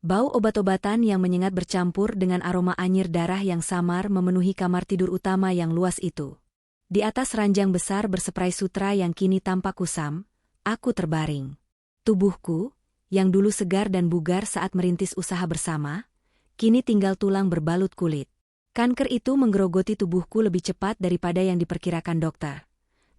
Bau obat-obatan yang menyengat bercampur dengan aroma anyir darah yang samar memenuhi kamar tidur utama yang luas itu. Di atas ranjang besar berseprai sutra yang kini tampak kusam, aku terbaring. Tubuhku, yang dulu segar dan bugar saat merintis usaha bersama, kini tinggal tulang berbalut kulit. Kanker itu menggerogoti tubuhku lebih cepat daripada yang diperkirakan dokter.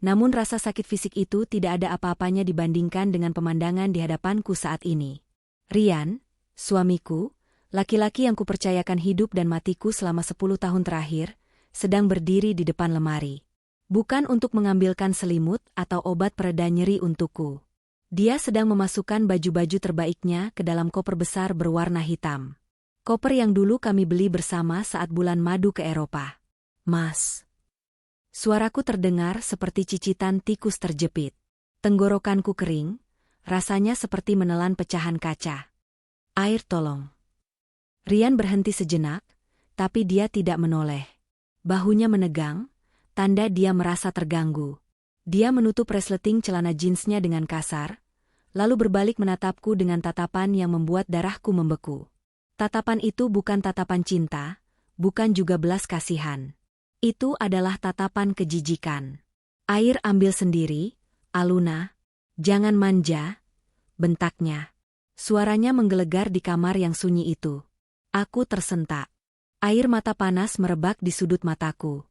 Namun rasa sakit fisik itu tidak ada apa-apanya dibandingkan dengan pemandangan di hadapanku saat ini. Rian, suamiku, laki-laki yang kupercayakan hidup dan matiku selama 10 tahun terakhir, sedang berdiri di depan lemari. Bukan untuk mengambilkan selimut atau obat pereda nyeri untukku. Dia sedang memasukkan baju-baju terbaiknya ke dalam koper besar berwarna hitam. Koper yang dulu kami beli bersama saat bulan madu ke Eropa. Mas. Suaraku terdengar seperti cicitan tikus terjepit. Tenggorokanku kering, rasanya seperti menelan pecahan kaca. Air tolong. Rian berhenti sejenak, tapi dia tidak menoleh. Bahunya menegang, tanda dia merasa terganggu. Dia menutup resleting celana jeansnya dengan kasar, lalu berbalik menatapku dengan tatapan yang membuat darahku membeku. Tatapan itu bukan tatapan cinta, bukan juga belas kasihan. Itu adalah tatapan kejijikan. Air ambil sendiri, Aluna. Jangan manja, bentaknya. Suaranya menggelegar di kamar yang sunyi itu. Aku tersentak. Air mata panas merebak di sudut mataku.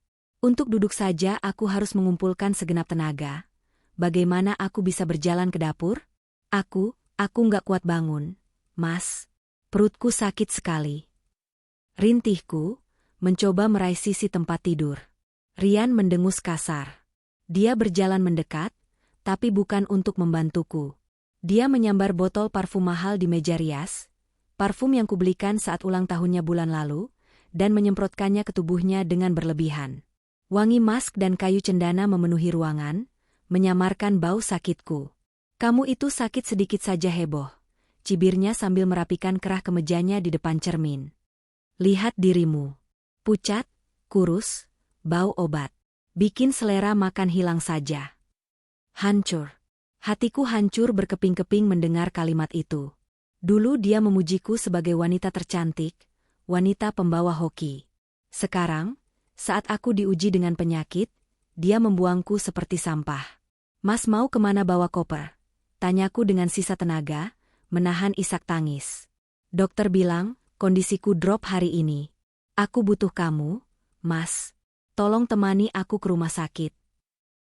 Untuk duduk saja aku harus mengumpulkan segenap tenaga. Bagaimana aku bisa berjalan ke dapur? Aku nggak kuat bangun, Mas. Perutku sakit sekali. Rintihku, mencoba meraih sisi tempat tidur. Rian mendengus kasar. Dia berjalan mendekat, tapi bukan untuk membantuku. Dia menyambar botol parfum mahal di meja rias, parfum yang kubelikan saat ulang tahunnya bulan lalu, dan menyemprotkannya ke tubuhnya dengan berlebihan. Wangi mask dan kayu cendana memenuhi ruangan, menyamarkan bau sakitku. Kamu itu sakit sedikit saja heboh, cibirnya sambil merapikan kerah kemejanya di depan cermin. Lihat dirimu. Pucat, kurus, bau obat. Bikin selera makan hilang saja. Hancur. Hatiku hancur berkeping-keping mendengar kalimat itu. Dulu dia memujiku sebagai wanita tercantik, wanita pembawa hoki. Sekarang, saat aku diuji dengan penyakit, dia membuangku seperti sampah. Mas mau kemana bawa koper? Tanyaku dengan sisa tenaga, menahan isak tangis. Dokter bilang, kondisiku drop hari ini. Aku butuh kamu, Mas. Tolong temani aku ke rumah sakit.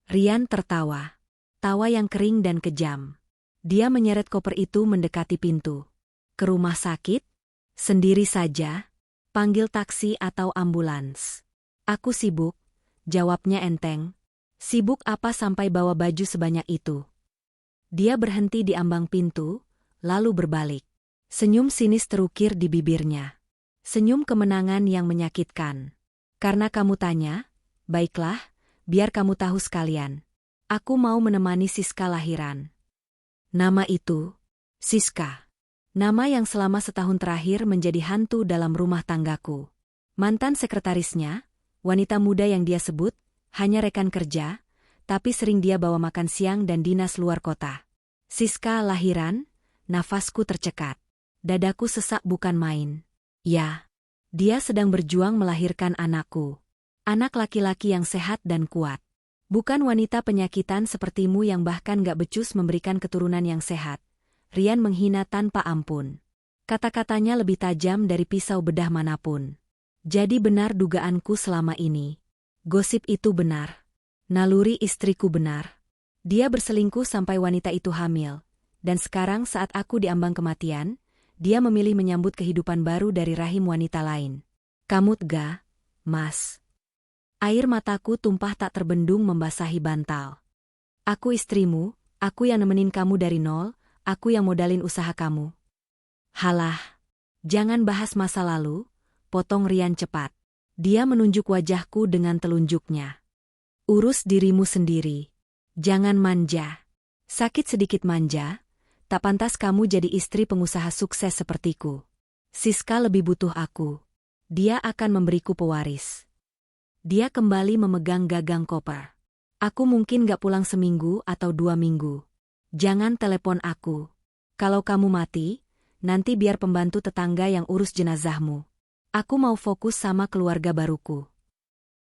Rian tertawa. Tawa yang kering dan kejam. Dia menyeret koper itu mendekati pintu. Ke rumah sakit? Sendiri saja? Panggil taksi atau ambulans. Aku sibuk, jawabnya enteng. Sibuk apa sampai bawa baju sebanyak itu? Dia berhenti di ambang pintu, lalu berbalik. Senyum sinis terukir di bibirnya. Senyum kemenangan yang menyakitkan. Karena kamu tanya, baiklah, biar kamu tahu sekalian. Aku mau menemani Siska lahiran. Nama itu, Siska. Nama yang selama setahun terakhir menjadi hantu dalam rumah tanggaku. Mantan sekretarisnya, wanita muda yang dia sebut, hanya rekan kerja, tapi sering dia bawa makan siang dan dinas luar kota. Siska lahiran, nafasku tercekat. Dadaku sesak bukan main. Ya, dia sedang berjuang melahirkan anakku. Anak laki-laki yang sehat dan kuat. Bukan wanita penyakitan sepertimu yang bahkan gak becus memberikan keturunan yang sehat. Rian menghina tanpa ampun. Kata-katanya lebih tajam dari pisau bedah manapun. Jadi benar dugaanku selama ini. Gosip itu benar. Naluri istriku benar. Dia berselingkuh sampai wanita itu hamil. Dan sekarang saat aku diambang kematian, dia memilih menyambut kehidupan baru dari rahim wanita lain. Kamu tega, Mas. Air mataku tumpah tak terbendung membasahi bantal. Aku istrimu, aku yang nemenin kamu dari nol, aku yang modalin usaha kamu. Halah, jangan bahas masa lalu, potong Rian cepat. Dia menunjuk wajahku dengan telunjuknya. Urus dirimu sendiri. Jangan manja. Sakit sedikit manja, tak pantas kamu jadi istri pengusaha sukses sepertiku. Siska lebih butuh aku. Dia akan memberiku pewaris. Dia kembali memegang gagang koper. Aku mungkin gak pulang seminggu atau 2 minggu. Jangan telepon aku. Kalau kamu mati, nanti biar pembantu tetangga yang urus jenazahmu. Aku mau fokus sama keluarga baruku.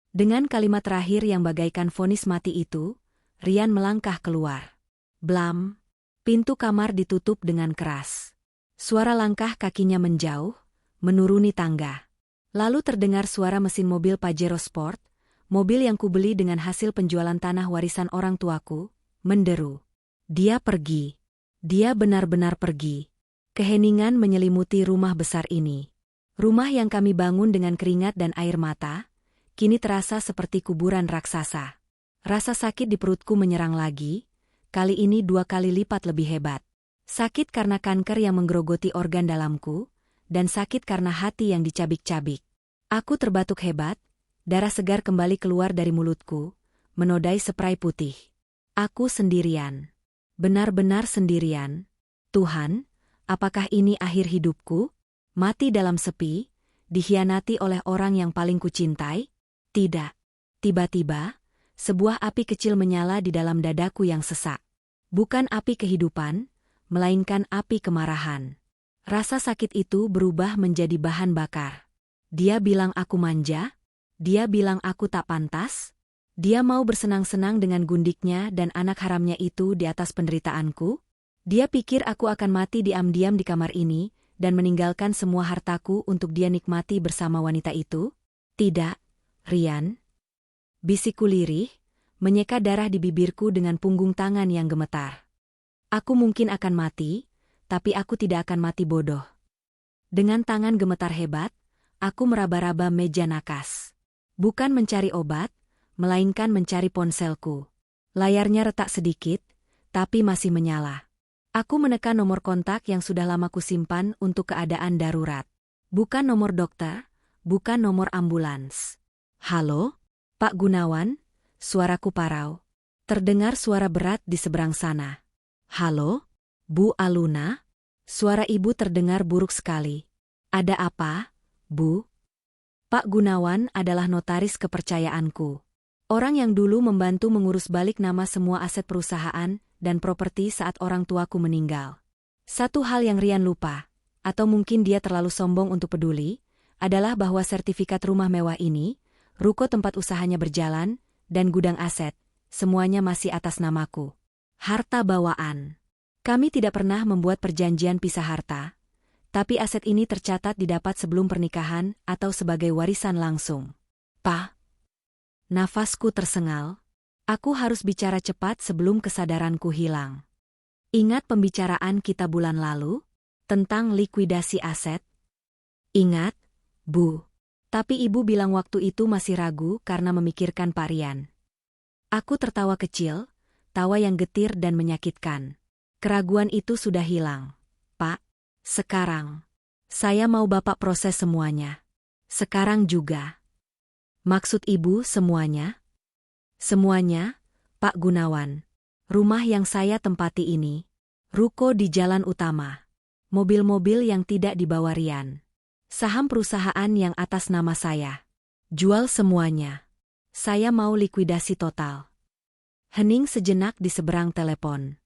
Dengan kalimat terakhir yang bagaikan vonis mati itu, Rian melangkah keluar. Blam! Pintu kamar ditutup dengan keras. Suara langkah kakinya menjauh, menuruni tangga. Lalu terdengar suara mesin mobil Pajero Sport, mobil yang kubeli dengan hasil penjualan tanah warisan orang tuaku, menderu. Dia pergi. Dia benar-benar pergi. Keheningan menyelimuti rumah besar ini. Rumah yang kami bangun dengan keringat dan air mata, kini terasa seperti kuburan raksasa. Rasa sakit di perutku menyerang lagi, kali ini 2 kali lipat lebih hebat. Sakit karena kanker yang menggerogoti organ dalamku, dan sakit karena hati yang dicabik-cabik. Aku terbatuk hebat, darah segar kembali keluar dari mulutku, menodai spray putih. Aku sendirian. Benar-benar sendirian. Tuhan, apakah ini akhir hidupku? Mati dalam sepi, dikhianati oleh orang yang paling kucintai? Tidak. Tiba-tiba, sebuah api kecil menyala di dalam dadaku yang sesak. Bukan api kehidupan, melainkan api kemarahan. Rasa sakit itu berubah menjadi bahan bakar. Dia bilang aku manja? Dia bilang aku tak pantas? Dia mau bersenang-senang dengan gundiknya dan anak haramnya itu di atas penderitaanku? Dia pikir aku akan mati diam-diam di kamar ini dan meninggalkan semua hartaku untuk dia nikmati bersama wanita itu? Tidak, Rian. Bisikku lirih, menyeka darah di bibirku dengan punggung tangan yang gemetar. Aku mungkin akan mati, tapi aku tidak akan mati bodoh. Dengan tangan gemetar hebat, aku meraba-raba meja nakas. Bukan mencari obat, melainkan mencari ponselku. Layarnya retak sedikit, tapi masih menyala. Aku menekan nomor kontak yang sudah lama kusimpan untuk keadaan darurat. Bukan nomor dokter, bukan nomor ambulans. Halo? Pak Gunawan? Suaraku parau. Terdengar suara berat di seberang sana. Halo? Bu Aluna? Suara ibu terdengar buruk sekali. Ada apa, Bu? Pak Gunawan adalah notaris kepercayaanku. Orang yang dulu membantu mengurus balik nama semua aset perusahaan dan properti saat orang tuaku meninggal. Satu hal yang Rian lupa, atau mungkin dia terlalu sombong untuk peduli, adalah bahwa sertifikat rumah mewah ini, ruko tempat usahanya berjalan, dan gudang aset, semuanya masih atas namaku. Harta bawaan. Kami tidak pernah membuat perjanjian pisah harta, tapi aset ini tercatat didapat sebelum pernikahan atau sebagai warisan langsung. Pak. Nafasku tersengal. Aku harus bicara cepat sebelum kesadaranku hilang. Ingat pembicaraan kita bulan lalu? Tentang likuidasi aset? Ingat, Bu. Tapi ibu bilang waktu itu masih ragu karena memikirkan Pak Rian. Aku tertawa kecil, tawa yang getir dan menyakitkan. Keraguan itu sudah hilang. Pak, sekarang. Saya mau Bapak proses semuanya. Sekarang juga. Maksud ibu semuanya? Semuanya, Pak Gunawan. Rumah yang saya tempati ini. Ruko di jalan utama. Mobil-mobil yang tidak dibawa Rian. Saham perusahaan yang atas nama saya. Jual semuanya. Saya mau likuidasi total. Hening sejenak di seberang telepon.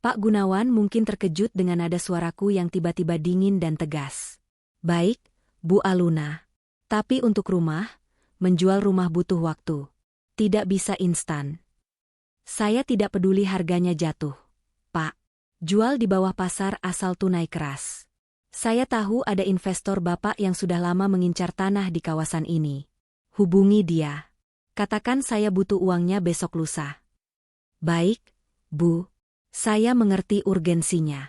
Pak Gunawan mungkin terkejut dengan nada suaraku yang tiba-tiba dingin dan tegas. Baik, Bu Aluna. Tapi untuk rumah, menjual rumah butuh waktu. Tidak bisa instan. Saya tidak peduli harganya jatuh, Pak. Jual di bawah pasar asal tunai keras. Saya tahu ada investor Bapak yang sudah lama mengincar tanah di kawasan ini. Hubungi dia. Katakan saya butuh uangnya besok lusa. Baik, Bu. Saya mengerti urgensinya.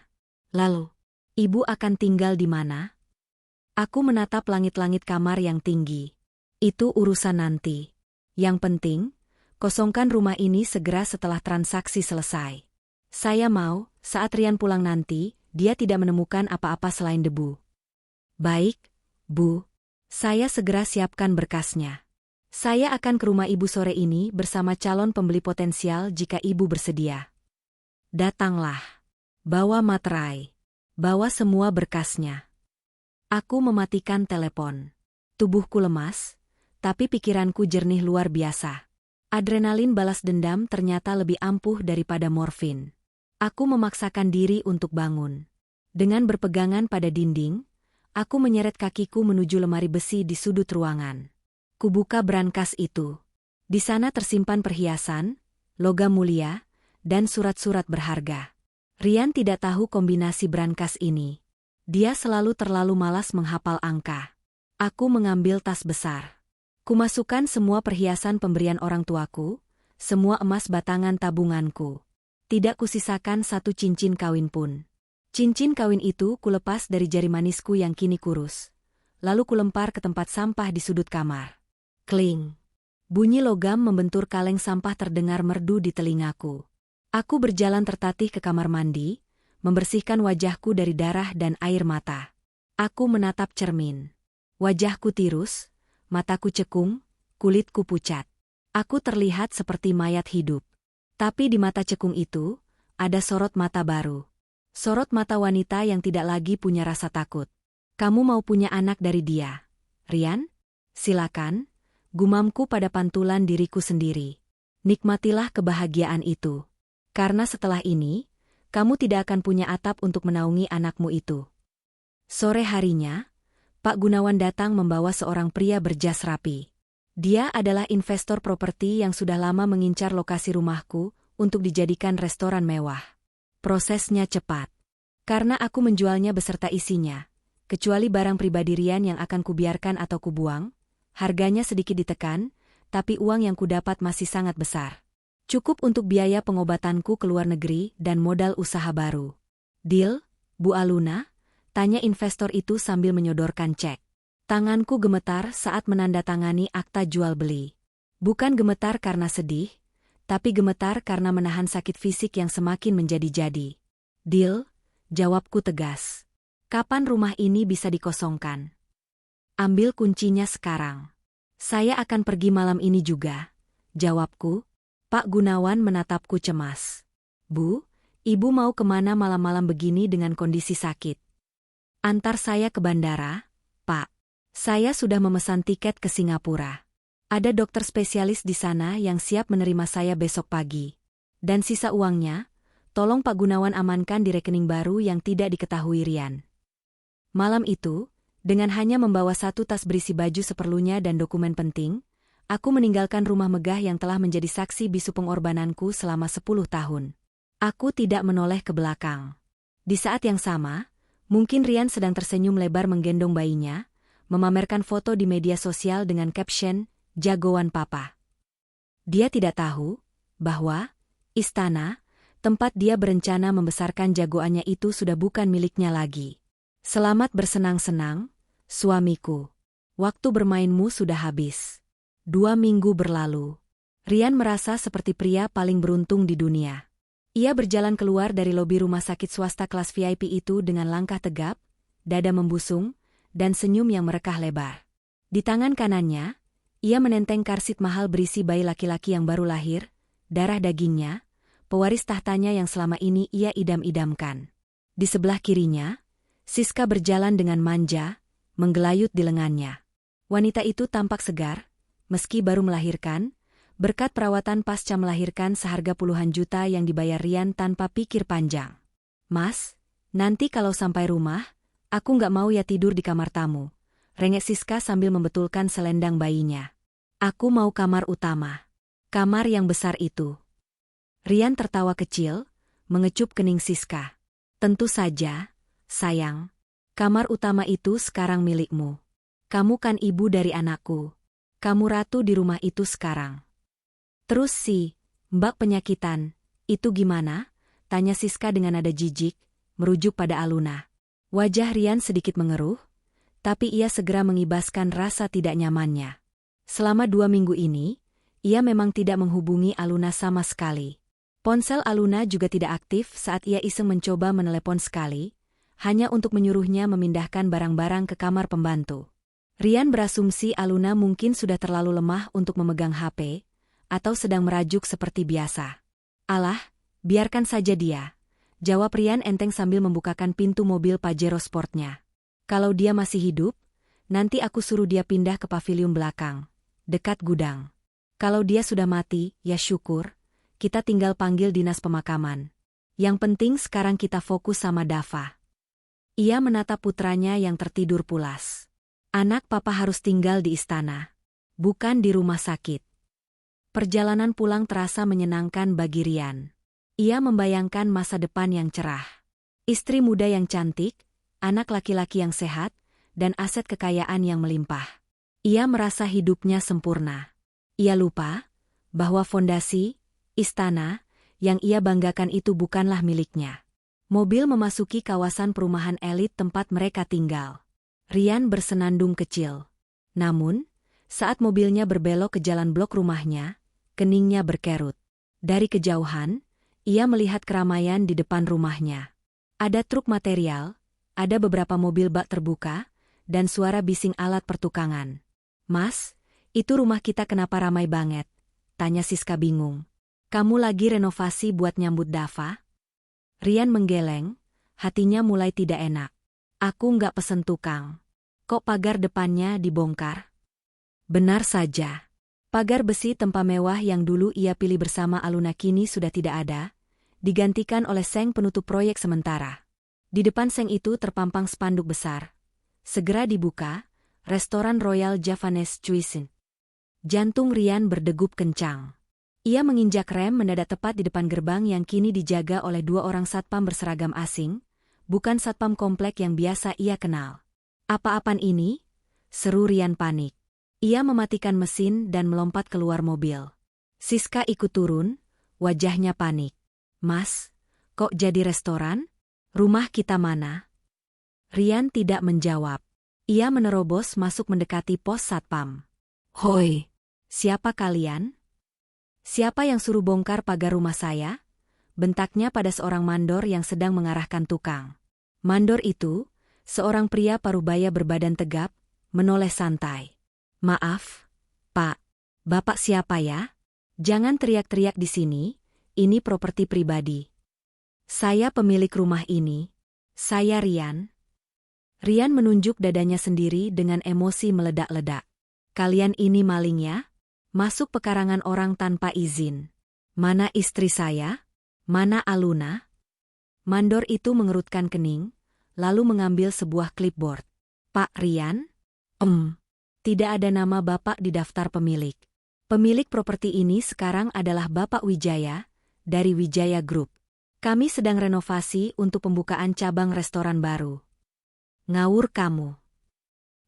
Lalu, Ibu akan tinggal di mana? Aku menatap langit-langit kamar yang tinggi. Itu urusan nanti. Yang penting, kosongkan rumah ini segera setelah transaksi selesai. Saya mau, saat Rian pulang nanti, dia tidak menemukan apa-apa selain debu. Baik, Bu. Saya segera siapkan berkasnya. Saya akan ke rumah Ibu sore ini bersama calon pembeli potensial jika Ibu bersedia. Datanglah. Bawa materai. Bawa semua berkasnya. Aku mematikan telepon. Tubuhku lemas, tapi pikiranku jernih luar biasa. Adrenalin balas dendam ternyata lebih ampuh daripada morfin. Aku memaksakan diri untuk bangun. Dengan berpegangan pada dinding, aku menyeret kakiku menuju lemari besi di sudut ruangan. Kubuka brankas itu. Di sana tersimpan perhiasan, logam mulia, dan surat-surat berharga. Rian tidak tahu kombinasi brankas ini. Dia selalu terlalu malas menghafal angka. Aku mengambil tas besar. Kumasukkan semua perhiasan pemberian orang tuaku, semua emas batangan tabunganku. Tidak kusisakan satu cincin kawin pun. Cincin kawin itu kulepas dari jari manisku yang kini kurus. Lalu kulempar ke tempat sampah di sudut kamar. Kling. Bunyi logam membentur kaleng sampah terdengar merdu di telingaku. Aku berjalan tertatih ke kamar mandi, membersihkan wajahku dari darah dan air mata. Aku menatap cermin. Wajahku tirus, mataku cekung, kulitku pucat. Aku terlihat seperti mayat hidup. Tapi di mata cekung itu, ada sorot mata baru. Sorot mata wanita yang tidak lagi punya rasa takut. Kamu mau punya anak dari dia, Rian? Silakan, gumamku pada pantulan diriku sendiri. Nikmatilah kebahagiaan itu. Karena setelah ini, kamu tidak akan punya atap untuk menaungi anakmu itu. Sore harinya, Pak Gunawan datang membawa seorang pria berjas rapi. Dia adalah investor properti yang sudah lama mengincar lokasi rumahku untuk dijadikan restoran mewah. Prosesnya cepat. Karena aku menjualnya beserta isinya, kecuali barang pribadi Rian yang akan kubiarkan atau kubuang, harganya sedikit ditekan, tapi uang yang kudapat masih sangat besar. Cukup untuk biaya pengobatanku ke luar negeri dan modal usaha baru. Deal, Bu Aluna? Tanya investor itu sambil menyodorkan cek. Tanganku gemetar saat menandatangani akta jual beli. Bukan gemetar karena sedih, tapi gemetar karena menahan sakit fisik yang semakin menjadi-jadi. Deal, jawabku tegas. Kapan rumah ini bisa dikosongkan? Ambil kuncinya sekarang. Saya akan pergi malam ini juga, jawabku. Pak Gunawan menatapku cemas. Bu, ibu mau kemana malam-malam begini dengan kondisi sakit? Antar saya ke bandara, Pak. Saya sudah memesan tiket ke Singapura. Ada dokter spesialis di sana yang siap menerima saya besok pagi. Dan sisa uangnya, tolong Pak Gunawan amankan di rekening baru yang tidak diketahui Rian. Malam itu, dengan hanya membawa satu tas berisi baju seperlunya dan dokumen penting, aku meninggalkan rumah megah yang telah menjadi saksi bisu pengorbananku selama 10 tahun. Aku tidak menoleh ke belakang. Di saat yang sama, mungkin Rian sedang tersenyum lebar menggendong bayinya, memamerkan foto di media sosial dengan caption, "Jagoan Papa." Dia tidak tahu bahwa istana, tempat dia berencana membesarkan jagoannya itu sudah bukan miliknya lagi. Selamat bersenang-senang, suamiku. Waktu bermainmu sudah habis. 2 minggu berlalu. Rian merasa seperti pria paling beruntung di dunia. Ia berjalan keluar dari lobi rumah sakit swasta kelas VIP itu dengan langkah tegap, dada membusung, dan senyum yang merekah lebar. Di tangan kanannya, ia menenteng karsit mahal berisi bayi laki-laki yang baru lahir, darah dagingnya, pewaris tahtanya yang selama ini ia idam-idamkan. Di sebelah kirinya, Siska berjalan dengan manja, menggelayut di lengannya. Wanita itu tampak segar, meski baru melahirkan, berkat perawatan pasca melahirkan seharga puluhan juta yang dibayar Rian tanpa pikir panjang. "Mas, nanti kalau sampai rumah, aku nggak mau ya tidur di kamar tamu," rengek Siska sambil membetulkan selendang bayinya. "Aku mau kamar utama. Kamar yang besar itu." Rian tertawa kecil, mengecup kening Siska. "Tentu saja, sayang. Kamar utama itu sekarang milikmu. Kamu kan ibu dari anakku. Kamu ratu di rumah itu sekarang." "Terus si Mbak penyakitan, itu gimana?" tanya Siska dengan nada jijik, merujuk pada Aluna. Wajah Rian sedikit mengeruh, tapi ia segera mengibaskan rasa tidak nyamannya. Selama 2 minggu ini, ia memang tidak menghubungi Aluna sama sekali. Ponsel Aluna juga tidak aktif saat ia iseng mencoba menelepon sekali, hanya untuk menyuruhnya memindahkan barang-barang ke kamar pembantu. Rian berasumsi Aluna mungkin sudah terlalu lemah untuk memegang HP, atau sedang merajuk seperti biasa. "Alah, biarkan saja dia," jawab Rian enteng sambil membukakan pintu mobil Pajero Sportnya. "Kalau dia masih hidup, nanti aku suruh dia pindah ke paviliun belakang, dekat gudang. Kalau dia sudah mati, ya syukur, kita tinggal panggil dinas pemakaman. Yang penting sekarang kita fokus sama Dava." Ia menatap putranya yang tertidur pulas. Anak papa harus tinggal di istana, bukan di rumah sakit. Perjalanan pulang terasa menyenangkan bagi Rian. Ia membayangkan masa depan yang cerah. Istri muda yang cantik, anak laki-laki yang sehat, dan aset kekayaan yang melimpah. Ia merasa hidupnya sempurna. Ia lupa bahwa fondasi, istana, yang ia banggakan itu bukanlah miliknya. Mobil memasuki kawasan perumahan elit tempat mereka tinggal. Rian bersenandung kecil. Namun, saat mobilnya berbelok ke jalan blok rumahnya, keningnya berkerut. Dari kejauhan, ia melihat keramaian di depan rumahnya. Ada truk material, ada beberapa mobil bak terbuka, dan suara bising alat pertukangan. "Mas, itu rumah kita kenapa ramai banget?" tanya Siska bingung. "Kamu lagi renovasi buat nyambut Dava?" Rian menggeleng, hatinya mulai tidak enak. "Aku nggak pesen tukang. Kok pagar depannya dibongkar?" Benar saja. Pagar besi tempa mewah yang dulu ia pilih bersama Aluna kini sudah tidak ada, digantikan oleh seng penutup proyek sementara. Di depan seng itu terpampang spanduk besar. "Segera dibuka, Restoran Royal Javanese Cuisine." Jantung Rian berdegup kencang. Ia menginjak rem mendadak tepat di depan gerbang yang kini dijaga oleh 2 orang satpam berseragam asing, bukan satpam komplek yang biasa ia kenal. "Apa-apaan ini?" seru Rian panik. Ia mematikan mesin dan melompat keluar mobil. Siska ikut turun, wajahnya panik. "Mas, kok jadi restoran? Rumah kita mana?" Rian tidak menjawab. Ia menerobos masuk mendekati pos satpam. "Hoi, siapa kalian? Siapa yang suruh bongkar pagar rumah saya?" bentaknya pada seorang mandor yang sedang mengarahkan tukang. Mandor itu, seorang pria parubaya berbadan tegap, menoleh santai. "Maaf, Pak. Bapak siapa ya? Jangan teriak-teriak di sini, ini properti pribadi. Saya pemilik rumah ini. Saya Rian." Rian menunjuk dadanya sendiri dengan emosi meledak-ledak. "Kalian ini maling ya? Masuk pekarangan orang tanpa izin. Mana istri saya? Mana Aluna?" Mandor itu mengerutkan kening, lalu mengambil sebuah clipboard. "Pak Rian? Tidak ada nama Bapak di daftar pemilik. Pemilik properti ini sekarang adalah Bapak Wijaya, dari Wijaya Group. Kami sedang renovasi untuk pembukaan cabang restoran baru." "Ngawur kamu."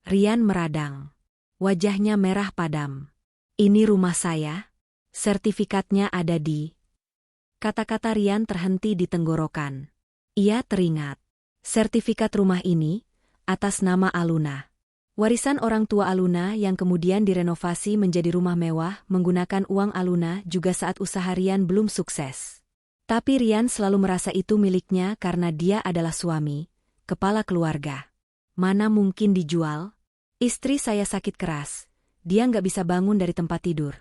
Rian meradang. Wajahnya merah padam. "Ini rumah saya. Sertifikatnya ada di..." Kata-kata Rian terhenti di tenggorokan. Ia teringat. Sertifikat rumah ini, atas nama Aluna. Warisan orang tua Aluna yang kemudian direnovasi menjadi rumah mewah menggunakan uang Aluna juga saat usaha Rian belum sukses. Tapi Rian selalu merasa itu miliknya karena dia adalah suami, kepala keluarga. "Mana mungkin dijual? Istri saya sakit keras. Dia nggak bisa bangun dari tempat tidur,"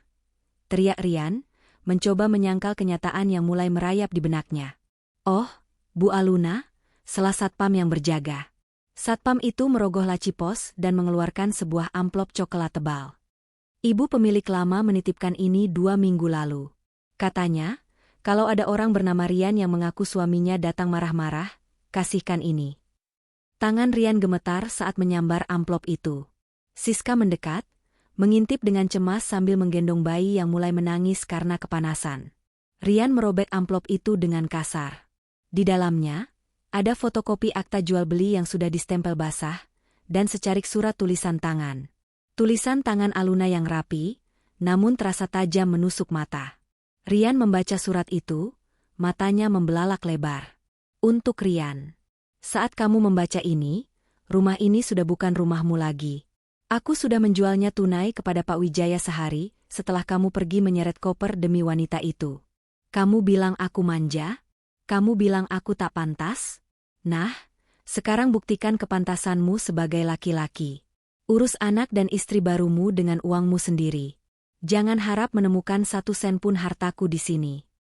teriak Rian, mencoba menyangkal kenyataan yang mulai merayap di benaknya. "Oh, Bu Aluna," salah satpam yang berjaga. Satpam itu merogoh laci pos dan mengeluarkan sebuah amplop coklat tebal. "Ibu pemilik lama menitipkan ini 2 minggu lalu. Katanya, kalau ada orang bernama Rian yang mengaku suaminya datang marah-marah, kasihkan ini." Tangan Rian gemetar saat menyambar amplop itu. Siska mendekat, mengintip dengan cemas sambil menggendong bayi yang mulai menangis karena kepanasan. Rian merobek amplop itu dengan kasar. Di dalamnya, ada fotokopi akta jual beli yang sudah distempel basah, dan secarik surat tulisan tangan. Tulisan tangan Aluna yang rapi, namun terasa tajam menusuk mata. Rian membaca surat itu, matanya membelalak lebar. "Untuk Rian. Saat kamu membaca ini, rumah ini sudah bukan rumahmu lagi. Aku sudah menjualnya tunai kepada Pak Wijaya sehari setelah kamu pergi menyeret koper demi wanita itu. Kamu bilang aku manja? Kamu bilang aku tak pantas? Nah, sekarang buktikan kepantasanmu sebagai laki-laki. Urus anak dan istri barumu dengan uangmu sendiri. Jangan harap menemukan 1 sen pun hartaku di sini.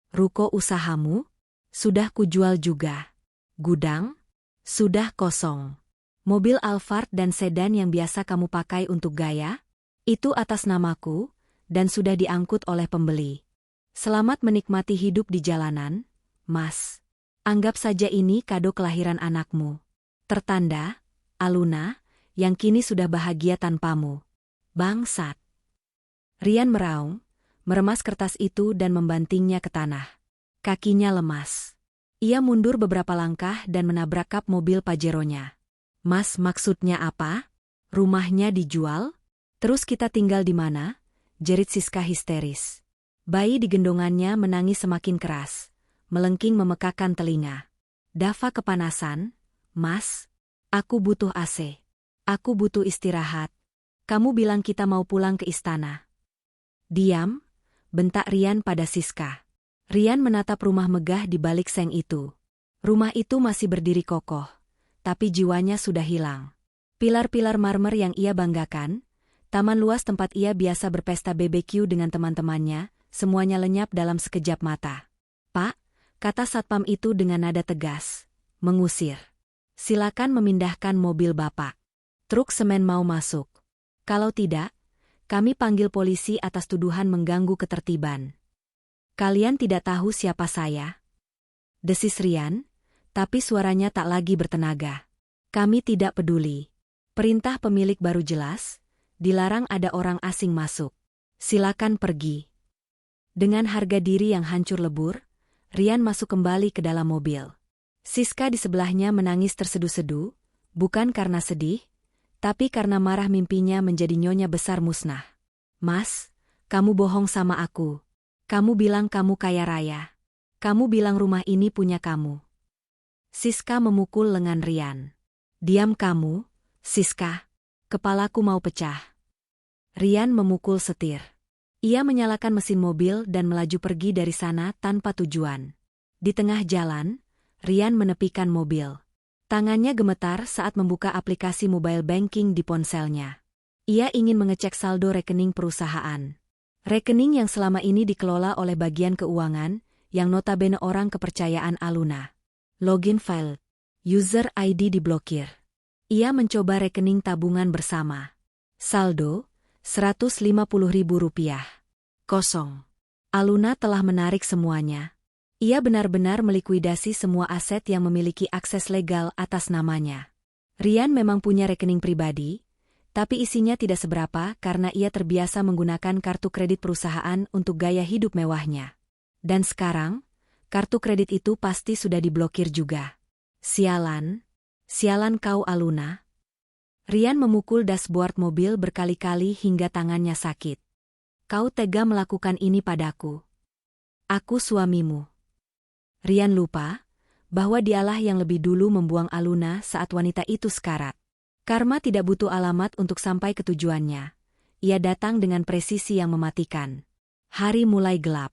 Ruko usahamu? Sudah kujual juga. Gudang? Sudah kosong. Mobil Alphard dan sedan yang biasa kamu pakai untuk gaya? Itu atas namaku, dan sudah diangkut oleh pembeli. Selamat menikmati hidup di jalanan, Mas. Anggap saja ini kado kelahiran anakmu. Tertanda, Aluna, yang kini sudah bahagia tanpamu. Bangsat. Rian meraung, meremas kertas itu dan membantingnya ke tanah. Kakinya lemas. Ia mundur beberapa langkah dan menabrak kap mobil Pajeronya. Mas, maksudnya apa? Rumahnya dijual? Terus kita tinggal di mana? Jerit Siska histeris. Bayi di gendongannya menangis semakin keras, melengking memekakan telinga. Dava kepanasan. Mas, aku butuh AC. Aku butuh istirahat. Kamu bilang kita mau pulang ke istana. Diam, bentak Rian pada Siska. Rian menatap rumah megah di balik seng itu. Rumah itu masih berdiri kokoh, tapi jiwanya sudah hilang. Pilar-pilar marmer yang ia banggakan, taman luas tempat ia biasa berpesta BBQ dengan teman-temannya, semuanya lenyap dalam sekejap mata. Pak, kata satpam itu dengan nada tegas, mengusir. Silakan memindahkan mobil Bapak. Truk semen mau masuk. Kalau tidak, kami panggil polisi atas tuduhan mengganggu ketertiban. Kalian tidak tahu siapa saya? Desis Rian, tapi suaranya tak lagi bertenaga. Kami tidak peduli. Perintah pemilik baru jelas, dilarang ada orang asing masuk. Silakan pergi. Dengan harga diri yang hancur lebur, Rian masuk kembali ke dalam mobil. Siska di sebelahnya menangis terseduh-seduh, bukan karena sedih, tapi karena marah mimpinya menjadi nyonya besar musnah. Mas, kamu bohong sama aku. Kamu bilang kamu kaya raya. Kamu bilang rumah ini punya kamu. Siska memukul lengan Rian. Diam kamu, Siska. Kepalaku mau pecah. Rian memukul setir. Ia menyalakan mesin mobil dan melaju pergi dari sana tanpa tujuan. Di tengah jalan, Rian menepikan mobil. Tangannya gemetar saat membuka aplikasi mobile banking di ponselnya. Ia ingin mengecek saldo rekening perusahaan. Rekening yang selama ini dikelola oleh bagian keuangan, yang notabene orang kepercayaan Aluna. Login file. User ID diblokir. Ia mencoba rekening tabungan bersama. Saldo, Rp150.000. Kosong. Aluna telah menarik semuanya. Ia benar-benar melikuidasi semua aset yang memiliki akses legal atas namanya. Rian memang punya rekening pribadi, tapi isinya tidak seberapa karena ia terbiasa menggunakan kartu kredit perusahaan untuk gaya hidup mewahnya. Dan sekarang, kartu kredit itu pasti sudah diblokir juga. Sialan. Sialan kau Aluna. Rian memukul dashboard mobil berkali-kali hingga tangannya sakit. Kau tega melakukan ini padaku. Aku suamimu. Rian lupa bahwa dialah yang lebih dulu membuang Aluna saat wanita itu sekarat. Karma tidak butuh alamat untuk sampai ke tujuannya. Ia datang dengan presisi yang mematikan. Hari mulai gelap.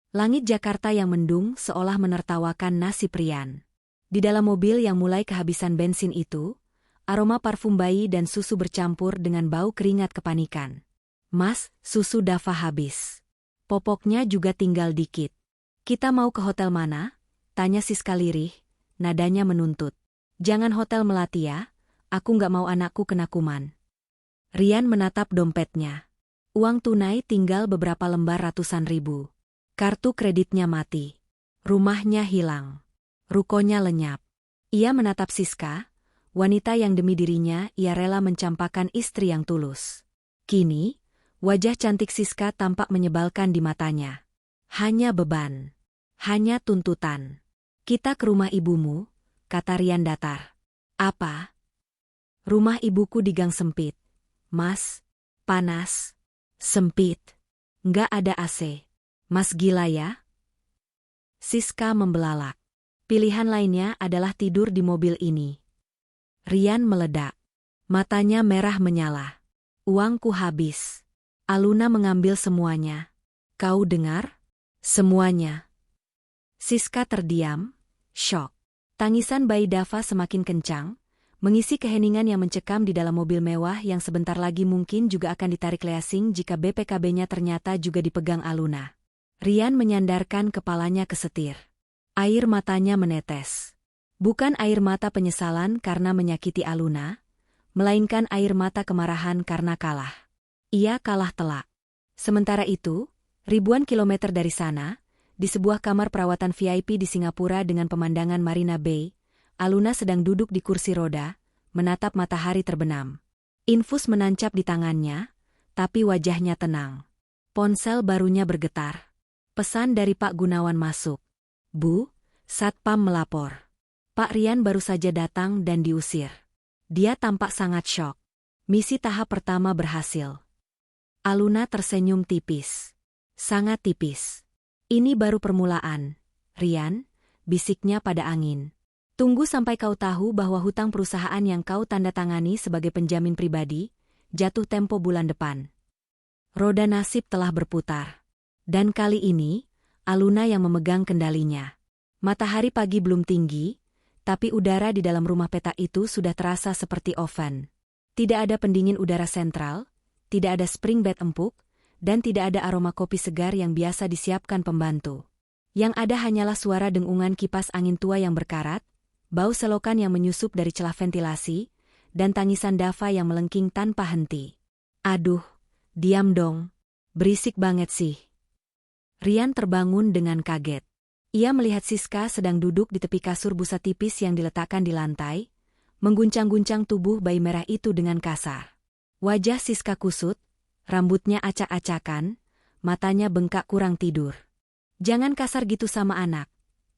Langit Jakarta yang mendung seolah menertawakan nasib Rian. Di dalam mobil yang mulai kehabisan bensin itu, aroma parfum bayi dan susu bercampur dengan bau keringat kepanikan. Mas, susu Dava habis. Popoknya juga tinggal dikit. Kita mau ke hotel mana? Tanya Siska lirih, nadanya menuntut. Jangan hotel melati ya, aku nggak mau anakku kena kuman. Rian menatap dompetnya. Uang tunai tinggal beberapa lembar ratusan ribu. Kartu kreditnya mati. Rumahnya hilang. Rukonya lenyap. Ia menatap Siska, wanita yang demi dirinya ia rela mencampakkan istri yang tulus. Kini, wajah cantik Siska tampak menyebalkan di matanya. Hanya beban. Hanya tuntutan. Kita ke rumah ibumu, kata Rian datar. Apa? Rumah ibuku di gang sempit. Mas, panas. Sempit. Nggak ada AC. Mas gila ya? Siska membelalak. Pilihan lainnya adalah tidur di mobil ini. Rian meledak. Matanya merah menyala. Uangku habis. Aluna mengambil semuanya. Kau dengar? Semuanya. Siska terdiam, syok. Tangisan bayi Dava semakin kencang, mengisi keheningan yang mencekam di dalam mobil mewah yang sebentar lagi mungkin juga akan ditarik leasing jika BPKB-nya ternyata juga dipegang Aluna. Rian menyandarkan kepalanya ke setir. Air matanya menetes. Bukan air mata penyesalan karena menyakiti Aluna, melainkan air mata kemarahan karena kalah. Ia kalah telak. Sementara itu, ribuan kilometer dari sana, di sebuah kamar perawatan VIP di Singapura dengan pemandangan Marina Bay, Aluna sedang duduk di kursi roda, menatap matahari terbenam. Infus menancap di tangannya, tapi wajahnya tenang. Ponsel barunya bergetar. Pesan dari Pak Gunawan masuk. Bu, Satpam melapor. Pak Rian baru saja datang dan diusir. Dia tampak sangat syok. Misi tahap pertama berhasil. Aluna tersenyum tipis. Sangat tipis. Ini baru permulaan, Rian, bisiknya pada angin. Tunggu sampai kau tahu bahwa hutang perusahaan yang kau tanda tangani sebagai penjamin pribadi, jatuh tempo bulan depan. Roda nasib telah berputar. Dan kali ini, Aluna yang memegang kendalinya. Matahari pagi belum tinggi, tapi udara di dalam rumah petak itu sudah terasa seperti oven. Tidak ada pendingin udara sentral, tidak ada spring bed empuk, dan tidak ada aroma kopi segar yang biasa disiapkan pembantu. Yang ada hanyalah suara dengungan kipas angin tua yang berkarat, bau selokan yang menyusup dari celah ventilasi, dan tangisan Dava yang melengking tanpa henti. Aduh, diam dong. Berisik banget sih. Rian terbangun dengan kaget. Ia melihat Siska sedang duduk di tepi kasur busa tipis yang diletakkan di lantai, mengguncang-guncang tubuh bayi merah itu dengan kasar. Wajah Siska kusut, rambutnya acak-acakan, matanya bengkak kurang tidur. Jangan kasar gitu sama anak,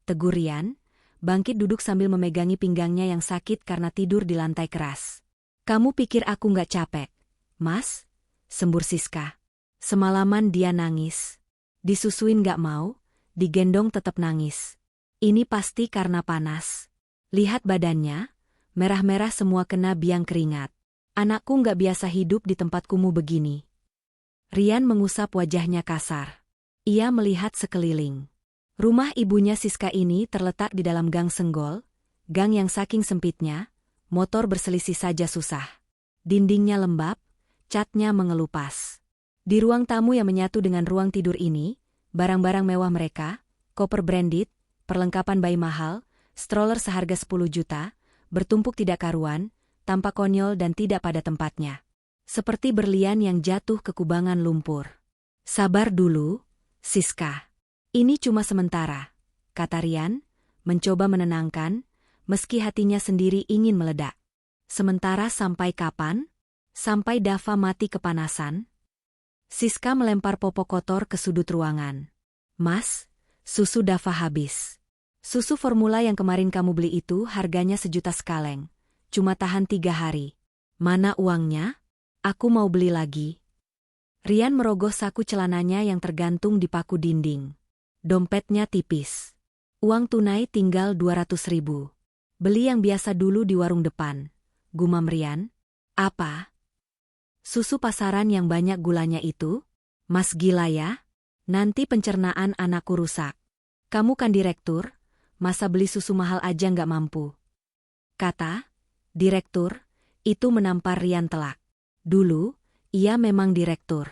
tegur Rian, bangkit duduk sambil memegangi pinggangnya yang sakit karena tidur di lantai keras. Kamu pikir aku nggak capek, Mas? Sembur Siska. Semalaman dia nangis. Disusuin nggak mau, digendong tetap nangis. Ini pasti karena panas. Lihat badannya, merah-merah semua kena biang keringat. Anakku nggak biasa hidup di tempat kumuh begini. Rian mengusap wajahnya kasar. Ia melihat sekeliling. Rumah ibunya Siska ini terletak di dalam gang senggol, gang yang saking sempitnya, motor berselisih saja susah. Dindingnya lembab, catnya mengelupas. Di ruang tamu yang menyatu dengan ruang tidur ini, barang-barang mewah mereka, koper branded, perlengkapan bayi mahal, stroller seharga 10 juta, bertumpuk tidak karuan, tampak konyol dan tidak pada tempatnya. Seperti berlian yang jatuh ke kubangan lumpur. Sabar dulu, Siska. Ini cuma sementara, kata Rian, mencoba menenangkan, meski hatinya sendiri ingin meledak. Sementara sampai kapan? Sampai Dava mati kepanasan? Siska melempar popok kotor ke sudut ruangan. Mas, susu Dava habis. Susu formula yang kemarin kamu beli itu harganya 1 juta sekaleng. Cuma tahan 3 hari. Mana uangnya? Aku mau beli lagi. Rian merogoh saku celananya yang tergantung di paku dinding. Dompetnya tipis. Uang tunai tinggal 200 ribu. Beli yang biasa dulu di warung depan. Gumam Rian. Apa? Susu pasaran yang banyak gulanya itu? Mas gila ya? Nanti pencernaan anakku rusak. Kamu kan direktur, masa beli susu mahal aja nggak mampu? Kata, direktur, itu menampar Rian telak. Dulu, ia memang direktur.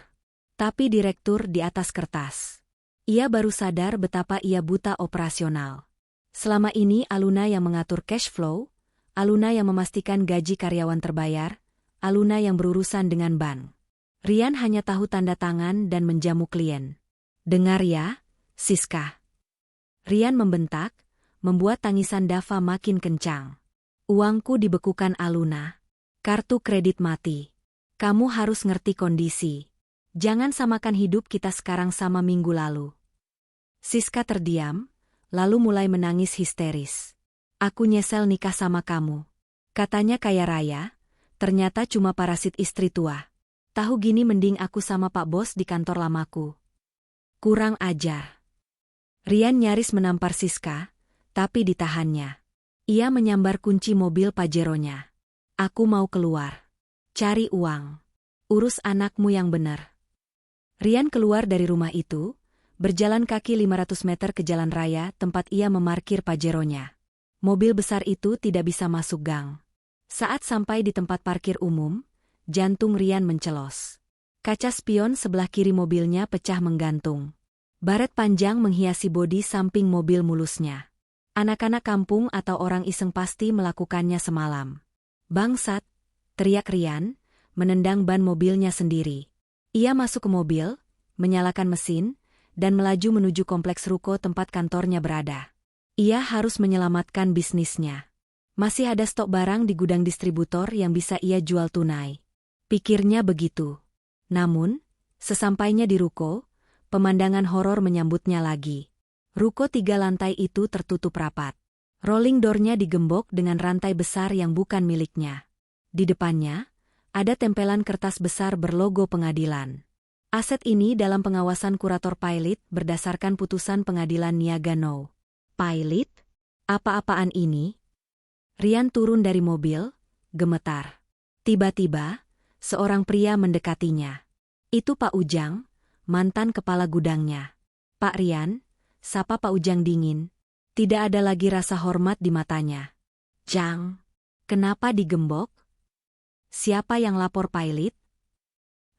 Tapi direktur di atas kertas. Ia baru sadar betapa ia buta operasional. Selama ini Aluna yang mengatur cash flow, Aluna yang memastikan gaji karyawan terbayar, Aluna yang berurusan dengan bank. Rian hanya tahu tanda tangan dan menjamu klien. Dengar ya, Siska. Rian membentak, membuat tangisan Dava makin kencang. Uangku dibekukan Aluna. Kartu kredit mati. Kamu harus ngerti kondisi. Jangan samakan hidup kita sekarang sama minggu lalu. Siska terdiam, lalu mulai menangis histeris. Aku nyesel nikah sama kamu. Katanya kaya raya, ternyata cuma parasit istri tua. Tahu gini mending aku sama Pak Bos di kantor lamaku. Kurang ajar. Rian nyaris menampar Siska, tapi ditahannya. Ia menyambar kunci mobil Pajeronya. Aku mau keluar. Cari uang. Urus anakmu yang benar. Rian keluar dari rumah itu, berjalan kaki 500 meter ke jalan raya tempat ia memarkir Pajeronya. Mobil besar itu tidak bisa masuk gang. Saat sampai di tempat parkir umum, jantung Rian mencelos. Kaca spion sebelah kiri mobilnya pecah menggantung. Baret panjang menghiasi bodi samping mobil mulusnya. Anak-anak kampung atau orang iseng pasti melakukannya semalam. Bangsat, teriak Rian, menendang ban mobilnya sendiri. Ia masuk ke mobil, menyalakan mesin, dan melaju menuju kompleks ruko tempat kantornya berada. Ia harus menyelamatkan bisnisnya. Masih ada stok barang di gudang distributor yang bisa ia jual tunai. Pikirnya begitu. Namun, sesampainya di ruko, pemandangan horor menyambutnya lagi. Ruko 3 lantai itu tertutup rapat. Rolling door-nya digembok dengan rantai besar yang bukan miliknya. Di depannya, ada tempelan kertas besar berlogo pengadilan. Aset ini dalam pengawasan kurator pilot berdasarkan putusan pengadilan Niaga No. Pilot? Apa-apaan ini? Rian turun dari mobil, gemetar. Tiba-tiba, seorang pria mendekatinya. Itu Pak Ujang, mantan kepala gudangnya. Pak Rian, sapa Pak Ujang dingin. Tidak ada lagi rasa hormat di matanya. Jang, kenapa digembok? Siapa yang lapor pilot?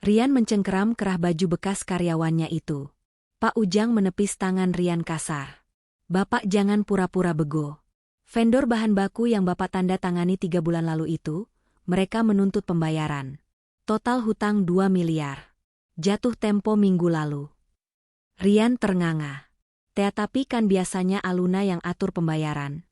Rian mencengkeram kerah baju bekas karyawannya itu. Pak Ujang menepis tangan Rian kasar. Bapak jangan pura-pura bego. Vendor bahan baku yang Bapak tanda tangani 3 bulan lalu itu, mereka menuntut pembayaran. Total hutang 2 miliar. Jatuh tempo minggu lalu. Rian ternganga. Tapi kan biasanya Aluna yang atur pembayaran.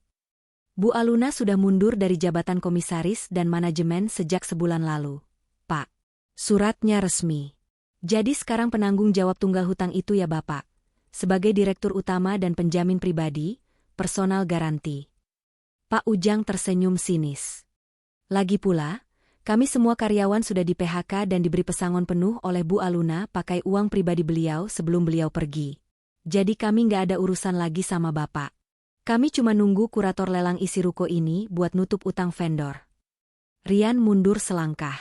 Bu Aluna sudah mundur dari jabatan komisaris dan manajemen sejak sebulan lalu. Pak, suratnya resmi. Jadi sekarang penanggung jawab tunggal hutang itu ya Bapak. Sebagai direktur utama dan penjamin pribadi, personal garanti. Pak Ujang tersenyum sinis. Lagi pula, kami semua karyawan sudah di PHK dan diberi pesangon penuh oleh Bu Aluna pakai uang pribadi beliau sebelum beliau pergi. Jadi kami nggak ada urusan lagi sama Bapak. Kami cuma nunggu kurator lelang isi ruko ini buat nutup utang vendor. Rian mundur selangkah.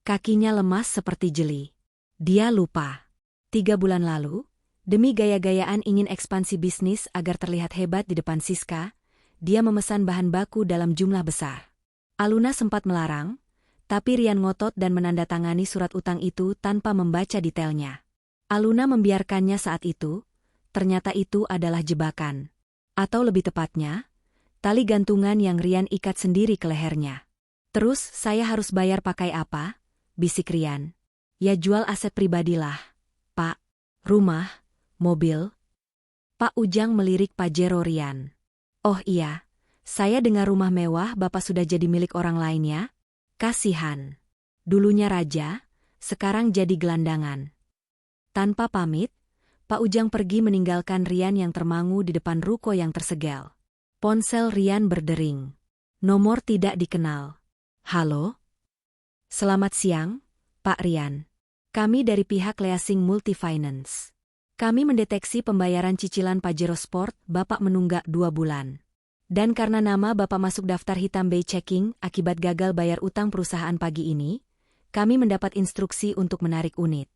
Kakinya lemas seperti jeli. Dia lupa. 3 bulan lalu, demi gaya-gayaan ingin ekspansi bisnis agar terlihat hebat di depan Siska, dia memesan bahan baku dalam jumlah besar. Aluna sempat melarang, tapi Rian ngotot dan menandatangani surat utang itu tanpa membaca detailnya. Aluna membiarkannya saat itu, ternyata itu adalah jebakan. Atau lebih tepatnya, tali gantungan yang Rian ikat sendiri ke lehernya. Terus saya harus bayar pakai apa? Bisik Rian. Ya jual aset pribadilah, Pak. Rumah, mobil. Pak Ujang melirik Pajero Rian. Oh iya, saya dengar rumah mewah Bapak sudah jadi milik orang lain ya? Kasihan. Dulunya raja, sekarang jadi gelandangan. Tanpa pamit, Pak Ujang pergi meninggalkan Rian yang termangu di depan ruko yang tersegel. Ponsel Rian berdering. Nomor tidak dikenal. Halo? Selamat siang, Pak Rian. Kami dari pihak Leasing Multifinance. Kami mendeteksi pembayaran cicilan Pajero Sport Bapak menunggak 2 bulan. Dan karena nama Bapak masuk daftar hitam by checking akibat gagal bayar utang perusahaan pagi ini, kami mendapat instruksi untuk menarik unit.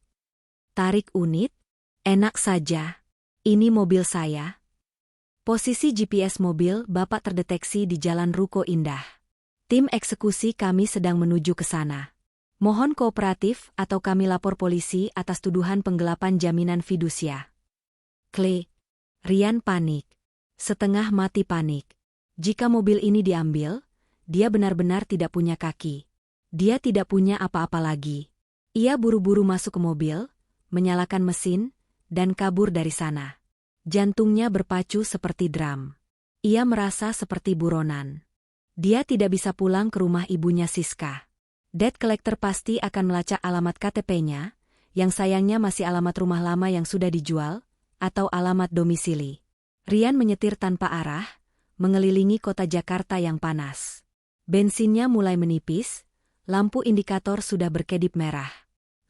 Tarik unit? Enak saja. Ini mobil saya. Posisi GPS mobil Bapak terdeteksi di Jalan Ruko Indah. Tim eksekusi kami sedang menuju ke sana. Mohon kooperatif atau kami lapor polisi atas tuduhan penggelapan jaminan fidusia. Klik. Rian panik. Setengah mati panik. Jika mobil ini diambil, dia benar-benar tidak punya kaki. Dia tidak punya apa-apa lagi. Ia buru-buru masuk ke mobil, menyalakan mesin, dan kabur dari sana. Jantungnya berpacu seperti drum. Ia merasa seperti buronan. Dia tidak bisa pulang ke rumah ibunya Siska. Debt collector pasti akan melacak alamat KTP-nya, yang sayangnya masih alamat rumah lama yang sudah dijual, atau alamat domisili. Rian menyetir tanpa arah, mengelilingi kota Jakarta yang panas. Bensinnya mulai menipis, lampu indikator sudah berkedip merah.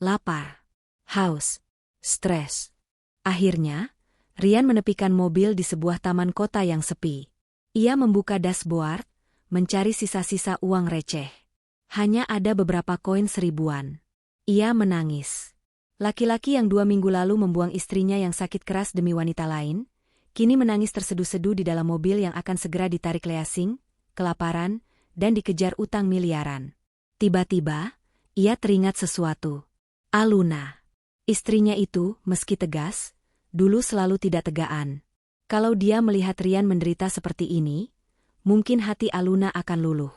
Lapar, haus, stres. Akhirnya, Rian menepikan mobil di sebuah taman kota yang sepi. Ia membuka dashboard, mencari sisa-sisa uang receh. Hanya ada beberapa koin 1000-an. Ia menangis. Laki-laki yang 2 minggu lalu membuang istrinya yang sakit keras demi wanita lain, kini menangis terseduh-seduh di dalam mobil yang akan segera ditarik leasing, kelaparan, dan dikejar utang miliaran. Tiba-tiba, ia teringat sesuatu. Aluna. Istrinya itu, meski tegas, dulu selalu tidak tegaan. Kalau dia melihat Rian menderita seperti ini, mungkin hati Aluna akan luluh.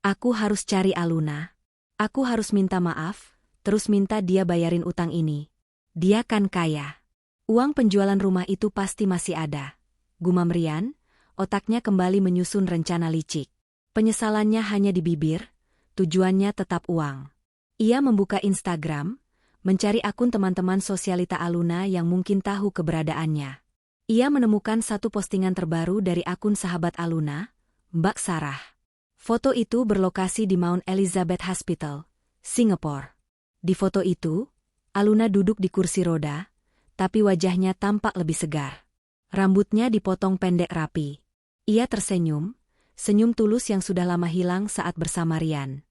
Aku harus cari Aluna. Aku harus minta maaf, terus minta dia bayarin utang ini. Dia kan kaya. Uang penjualan rumah itu pasti masih ada. Gumam Rian, otaknya kembali menyusun rencana licik. Penyesalannya hanya di bibir, tujuannya tetap uang. Ia membuka Instagram, mencari akun teman-teman sosialita Aluna yang mungkin tahu keberadaannya. Ia menemukan satu postingan terbaru dari akun sahabat Aluna, Mbak Sarah. Foto itu berlokasi di Mount Elizabeth Hospital, Singapura. Di foto itu, Aluna duduk di kursi roda, tapi wajahnya tampak lebih segar. Rambutnya dipotong pendek rapi. Ia tersenyum, senyum tulus yang sudah lama hilang saat bersama Rian.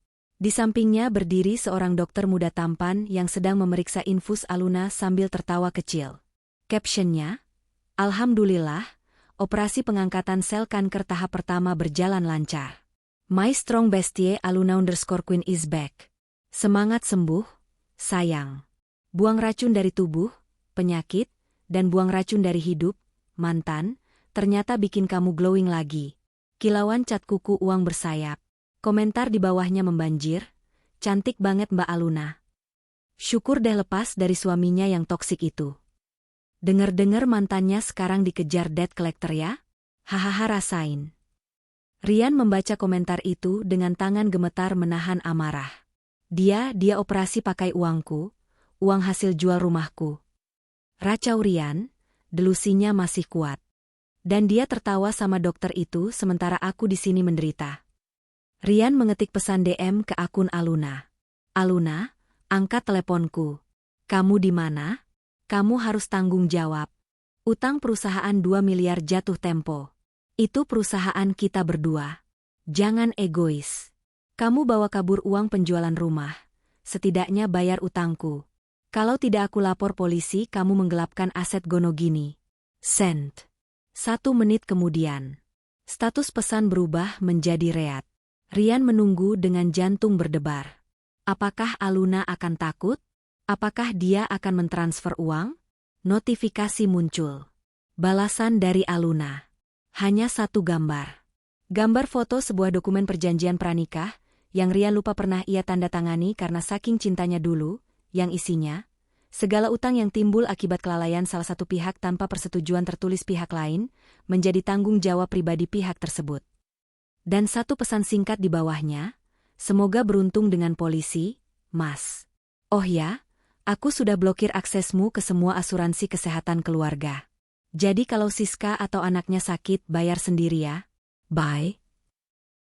Di sampingnya berdiri seorang dokter muda tampan yang sedang memeriksa infus Aluna sambil tertawa kecil. Captionnya, "Alhamdulillah, operasi pengangkatan sel kanker tahap pertama berjalan lancar. My strong bestie Aluna_Queen is back. Semangat sembuh, sayang. Buang racun dari tubuh, penyakit, dan buang racun dari hidup, mantan, ternyata bikin kamu glowing lagi." Kilauan cat kuku uang bersayap. Komentar di bawahnya membanjir, "Cantik banget Mbak Aluna. Syukur deh lepas dari suaminya yang toksik itu. Dengar-dengar mantannya sekarang dikejar debt collector ya? Hahaha rasain." Rian membaca komentar itu dengan tangan gemetar menahan amarah. Dia operasi pakai uangku, uang hasil jual rumahku. Racau Rian, delusinya masih kuat. Dan dia tertawa sama dokter itu sementara aku di sini menderita. Rian mengetik pesan DM ke akun Aluna. "Aluna, angkat teleponku. Kamu di mana? Kamu harus tanggung jawab. Utang perusahaan 2 miliar jatuh tempo. Itu perusahaan kita berdua. Jangan egois. Kamu bawa kabur uang penjualan rumah. Setidaknya bayar utangku. Kalau tidak aku lapor polisi kamu menggelapkan aset Gonogini. Send." 1 menit kemudian. Status pesan berubah menjadi read. Rian menunggu dengan jantung berdebar. Apakah Aluna akan takut? Apakah dia akan mentransfer uang? Notifikasi muncul. Balasan dari Aluna. Hanya 1 gambar. Gambar foto sebuah dokumen perjanjian pranikah, yang Rian lupa pernah ia tanda tangani karena saking cintanya dulu, yang isinya, segala utang yang timbul akibat kelalaian salah satu pihak tanpa persetujuan tertulis pihak lain, menjadi tanggung jawab pribadi pihak tersebut. Dan 1 pesan singkat di bawahnya, "Semoga beruntung dengan polisi, Mas. Oh ya, aku sudah blokir aksesmu ke semua asuransi kesehatan keluarga. Jadi kalau Siska atau anaknya sakit bayar sendiri ya. Bye."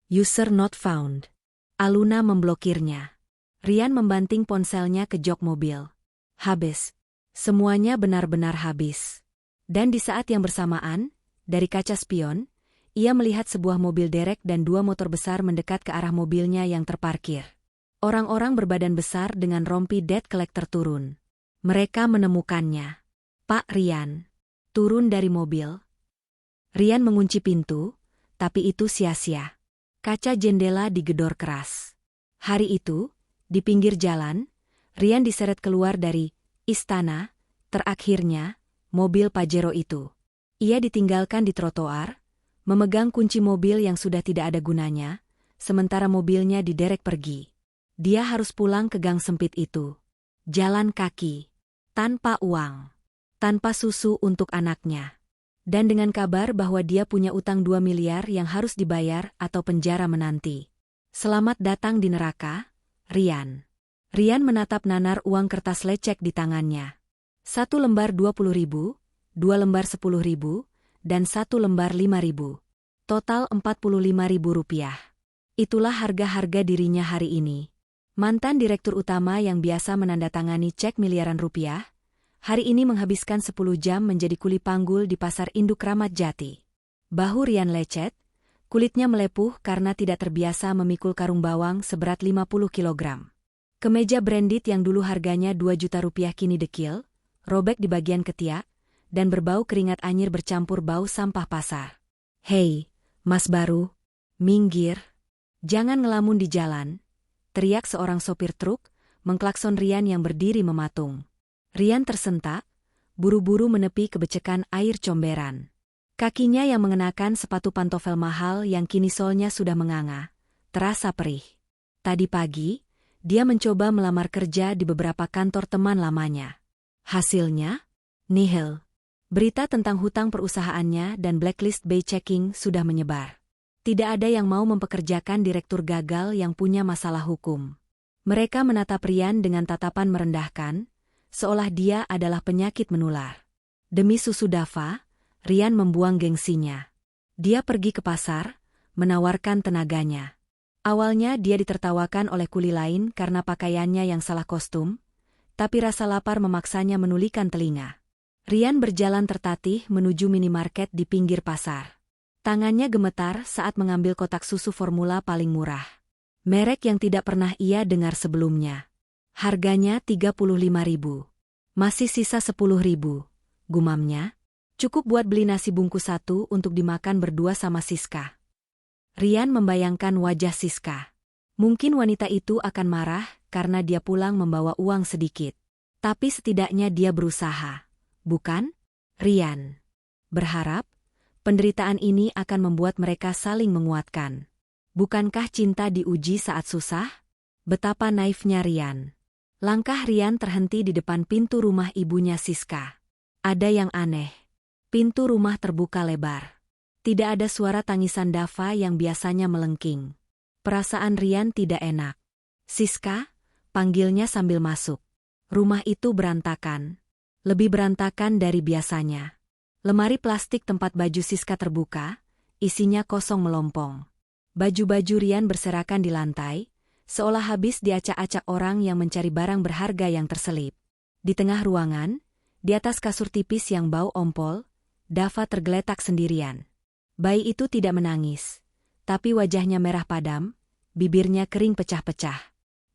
User not found. Aluna memblokirnya. Rian membanting ponselnya ke jok mobil. Habis. Semuanya benar-benar habis. Dan di saat yang bersamaan, dari kaca spion, ia melihat sebuah mobil derek dan 2 motor besar mendekat ke arah mobilnya yang terparkir. Orang-orang berbadan besar dengan rompi debt collector turun. Mereka menemukannya. "Pak Rian, turun dari mobil." Rian mengunci pintu, tapi itu sia-sia. Kaca jendela digedor keras. Hari itu, di pinggir jalan, Rian diseret keluar dari istana, terakhirnya, mobil Pajero itu. Ia ditinggalkan di trotoar, memegang kunci mobil yang sudah tidak ada gunanya, sementara mobilnya diderek pergi. Dia harus pulang ke gang sempit itu. Jalan kaki. Tanpa uang. Tanpa susu untuk anaknya. Dan dengan kabar bahwa dia punya utang 2 miliar yang harus dibayar atau penjara menanti. Selamat datang di neraka, Rian. Rian menatap nanar uang kertas lecek di tangannya. 1 lembar 20.000, 2 lembar 10.000, dan 1 lembar 5.000. Total 45.000 rupiah. Itulah harga-harga dirinya hari ini. Mantan direktur utama yang biasa menandatangani cek miliaran rupiah, hari ini menghabiskan 10 jam menjadi kuli panggul di pasar induk Ramat Jati. Bahu Rian lecet, kulitnya melepuh karena tidak terbiasa memikul karung bawang seberat 50 kg. Kemeja branded yang dulu harganya 2 juta rupiah kini dekil, robek di bagian ketiak, dan berbau keringat anyir bercampur bau sampah pasar. "Hei, Mas baru, minggir. Jangan ngelamun di jalan," teriak seorang sopir truk, mengklakson Rian yang berdiri mematung. Rian tersentak, buru-buru menepi kebecekan air comberan. Kakinya yang mengenakan sepatu pantofel mahal yang kini solnya sudah menganga, terasa perih. Tadi pagi, dia mencoba melamar kerja di beberapa kantor teman lamanya. Hasilnya, nihil. Berita tentang hutang perusahaannya dan blacklist bay checking sudah menyebar. Tidak ada yang mau mempekerjakan direktur gagal yang punya masalah hukum. Mereka menatap Rian dengan tatapan merendahkan, seolah dia adalah penyakit menular. Demi susu Dava, Rian membuang gengsinya. Dia pergi ke pasar, menawarkan tenaganya. Awalnya dia ditertawakan oleh kuli lain karena pakaiannya yang salah kostum, tapi rasa lapar memaksanya menulikan telinga. Rian berjalan tertatih menuju minimarket di pinggir pasar. Tangannya gemetar saat mengambil kotak susu formula paling murah. Merek yang tidak pernah ia dengar sebelumnya. Harganya 35.000. Masih sisa 10.000, gumamnya. Cukup buat beli nasi bungkus satu untuk dimakan berdua sama Siska. Rian membayangkan wajah Siska. Mungkin wanita itu akan marah karena dia pulang membawa uang sedikit. Tapi setidaknya dia berusaha. Bukan? Rian berharap penderitaan ini akan membuat mereka saling menguatkan. Bukankah cinta diuji saat susah? Betapa naifnya Rian. Langkah Rian terhenti di depan pintu rumah ibunya Siska. Ada yang aneh. Pintu rumah terbuka lebar. Tidak ada suara tangisan Dava yang biasanya melengking. Perasaan Rian tidak enak. Siska, panggilnya sambil masuk. Rumah itu berantakan. Lebih berantakan dari biasanya. Lemari plastik tempat baju Siska terbuka, isinya kosong melompong. Baju-baju Rian berserakan di lantai, seolah habis diacak-acak orang yang mencari barang berharga yang terselip. Di tengah ruangan, di atas kasur tipis yang bau ompol, Dava tergeletak sendirian. Bayi itu tidak menangis, tapi wajahnya merah padam, bibirnya kering pecah-pecah.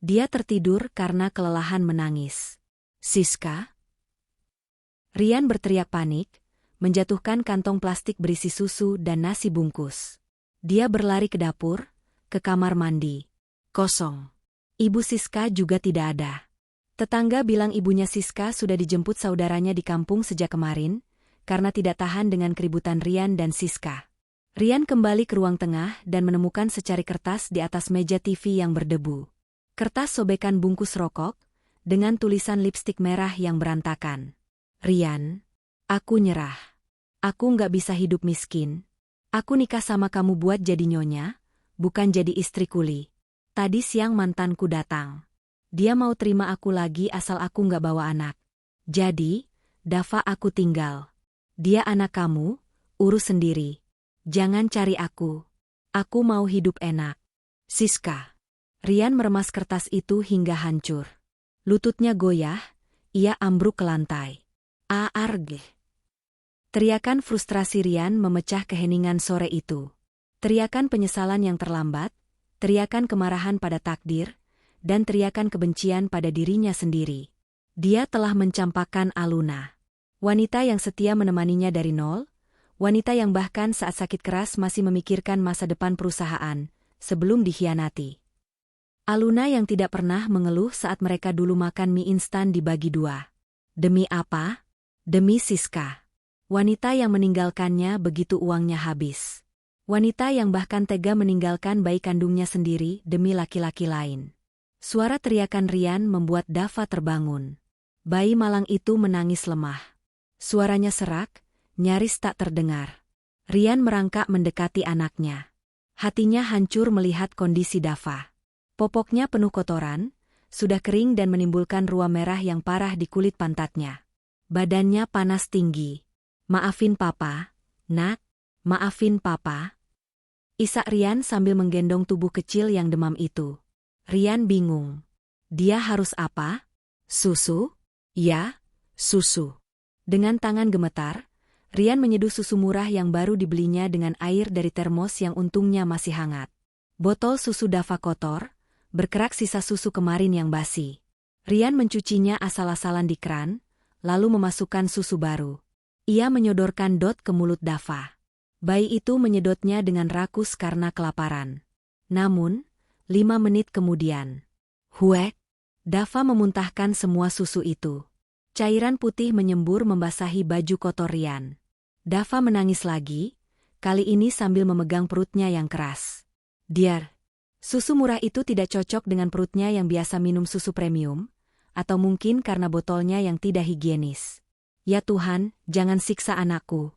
Dia tertidur karena kelelahan menangis. Siska? Rian berteriak panik, menjatuhkan kantong plastik berisi susu dan nasi bungkus. Dia berlari ke dapur, ke kamar mandi. Kosong. Ibu Siska juga tidak ada. Tetangga bilang ibunya Siska sudah dijemput saudaranya di kampung sejak kemarin, karena tidak tahan dengan keributan Rian dan Siska. Rian kembali ke ruang tengah dan menemukan secari kertas di atas meja TV yang berdebu. Kertas sobekan bungkus rokok, dengan tulisan lipstik merah yang berantakan. Rian, aku nyerah. Aku nggak bisa hidup miskin. Aku nikah sama kamu buat jadi nyonya, bukan jadi istri kuli. Tadi siang mantanku datang. Dia mau terima aku lagi asal aku nggak bawa anak. Jadi, Dava aku tinggal. Dia anak kamu, urus sendiri. Jangan cari aku. Aku mau hidup enak. Siska. Rian meremas kertas itu hingga hancur. Lututnya goyah, ia ambruk ke lantai. Aargh. Teriakan frustrasi Rian memecah keheningan sore itu. Teriakan penyesalan yang terlambat, teriakan kemarahan pada takdir, dan teriakan kebencian pada dirinya sendiri. Dia telah mencampakkan Aluna. Wanita yang setia menemaninya dari nol, wanita yang bahkan saat sakit keras masih memikirkan masa depan perusahaan, sebelum dikhianati. Aluna yang tidak pernah mengeluh saat mereka dulu makan mie instan dibagi dua. Demi apa? Demi Siska. Wanita yang meninggalkannya begitu uangnya habis. Wanita yang bahkan tega meninggalkan bayi kandungnya sendiri demi laki-laki lain. Suara teriakan Rian membuat Dava terbangun. Bayi malang itu menangis lemah. Suaranya serak, nyaris tak terdengar. Rian merangkak mendekati anaknya. Hatinya hancur melihat kondisi Dava. Popoknya penuh kotoran, sudah kering dan menimbulkan ruam merah yang parah di kulit pantatnya. Badannya panas tinggi. Maafin papa, nak, maafin papa. Isak Rian sambil menggendong tubuh kecil yang demam itu. Rian bingung. Dia harus apa? Susu? Ya, susu. Dengan tangan gemetar, Rian menyeduh susu murah yang baru dibelinya dengan air dari termos yang untungnya masih hangat. Botol susu Dava kotor, berkerak sisa susu kemarin yang basi. Rian mencucinya asal-asalan di keran, lalu memasukkan susu baru. Ia menyodorkan dot ke mulut Dava. Bayi itu menyedotnya dengan rakus karena kelaparan. Namun, 5 menit kemudian, huek, Dava memuntahkan semua susu itu. Cairan putih menyembur membasahi baju kotor Rian. Dava menangis lagi, kali ini sambil memegang perutnya yang keras. Diar, susu murah itu tidak cocok dengan perutnya yang biasa minum susu premium, atau mungkin karena botolnya yang tidak higienis. Ya Tuhan, jangan siksa anakku.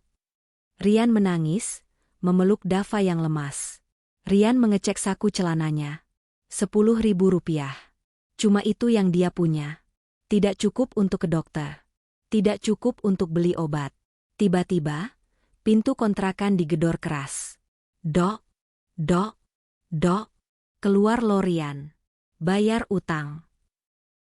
Rian menangis, memeluk Dava yang lemas. Rian mengecek saku celananya. 10.000 rupiah. Cuma itu yang dia punya. Tidak cukup untuk ke dokter. Tidak cukup untuk beli obat. Tiba-tiba, pintu kontrakan digedor keras. Dok, dok, dok. Keluar lo Rian. Bayar utang.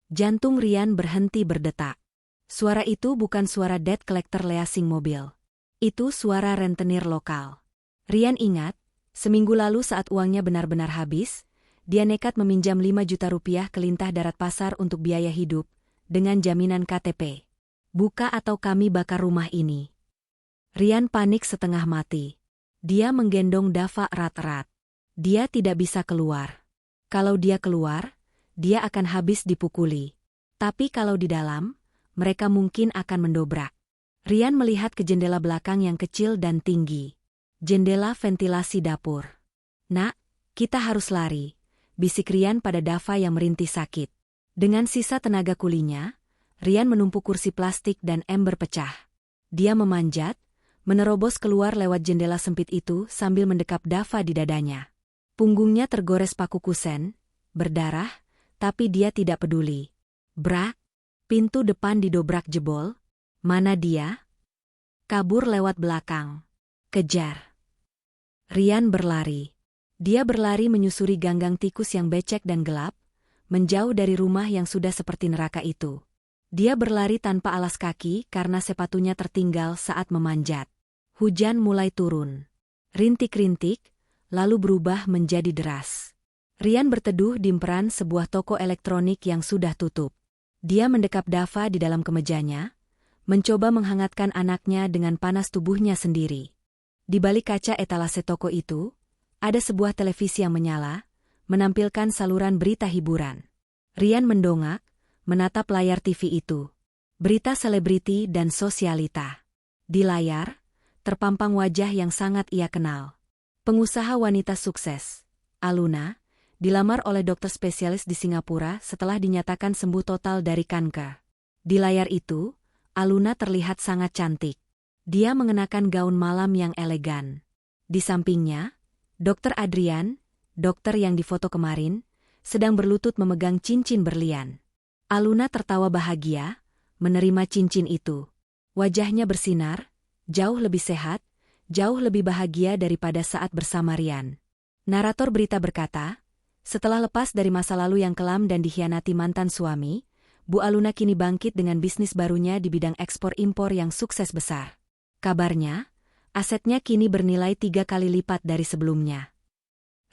Jantung Rian berhenti berdetak. Suara itu bukan suara debt collector leasing mobil. Itu suara rentenir lokal. Rian ingat, seminggu lalu saat uangnya benar-benar habis, dia nekat meminjam 5 juta rupiah ke Lintah Darat Pasar untuk biaya hidup, dengan jaminan KTP. Buka atau kami bakar rumah ini. Rian panik setengah mati. Dia menggendong Dava erat-erat. Dia tidak bisa keluar. Kalau dia keluar, dia akan habis dipukuli. Tapi kalau di dalam, mereka mungkin akan mendobrak. Rian melihat ke jendela belakang yang kecil dan tinggi. Jendela ventilasi dapur. Nak, kita harus lari, bisik Rian pada Dava yang merintih sakit. Dengan sisa tenaga kulinya, Rian menumpuk kursi plastik dan ember pecah. Dia memanjat, menerobos keluar lewat jendela sempit itu sambil mendekap Dava di dadanya. Punggungnya tergores paku kusen, berdarah, tapi dia tidak peduli. Brak, pintu depan didobrak jebol. Mana dia? Kabur lewat belakang. Kejar. Rian berlari. Dia berlari menyusuri ganggang tikus yang becek dan gelap, menjauh dari rumah yang sudah seperti neraka itu. Dia berlari tanpa alas kaki karena sepatunya tertinggal saat memanjat. Hujan mulai turun. Rintik-rintik, lalu berubah menjadi deras. Rian berteduh di emperan sebuah toko elektronik yang sudah tutup. Dia mendekap Dava di dalam kemejanya, mencoba menghangatkan anaknya dengan panas tubuhnya sendiri. Di balik kaca etalase toko itu, ada sebuah televisi yang menyala, menampilkan saluran berita hiburan. Rian mendongak, menatap layar TV itu. Berita selebriti dan sosialita. Di layar, terpampang wajah yang sangat ia kenal. Pengusaha wanita sukses, Aluna, dilamar oleh dokter spesialis di Singapura setelah dinyatakan sembuh total dari kanker. Di layar itu, Aluna terlihat sangat cantik. Dia mengenakan gaun malam yang elegan. Di sampingnya, Dr. Adrian, dokter yang difoto kemarin, sedang berlutut memegang cincin berlian. Aluna tertawa bahagia, menerima cincin itu. Wajahnya bersinar, jauh lebih sehat, jauh lebih bahagia daripada saat bersama Rian. Narator berita berkata, setelah lepas dari masa lalu yang kelam dan dikhianati mantan suami, Bu Aluna kini bangkit dengan bisnis barunya di bidang ekspor-impor yang sukses besar. Kabarnya, asetnya kini bernilai 3 kali lipat dari sebelumnya.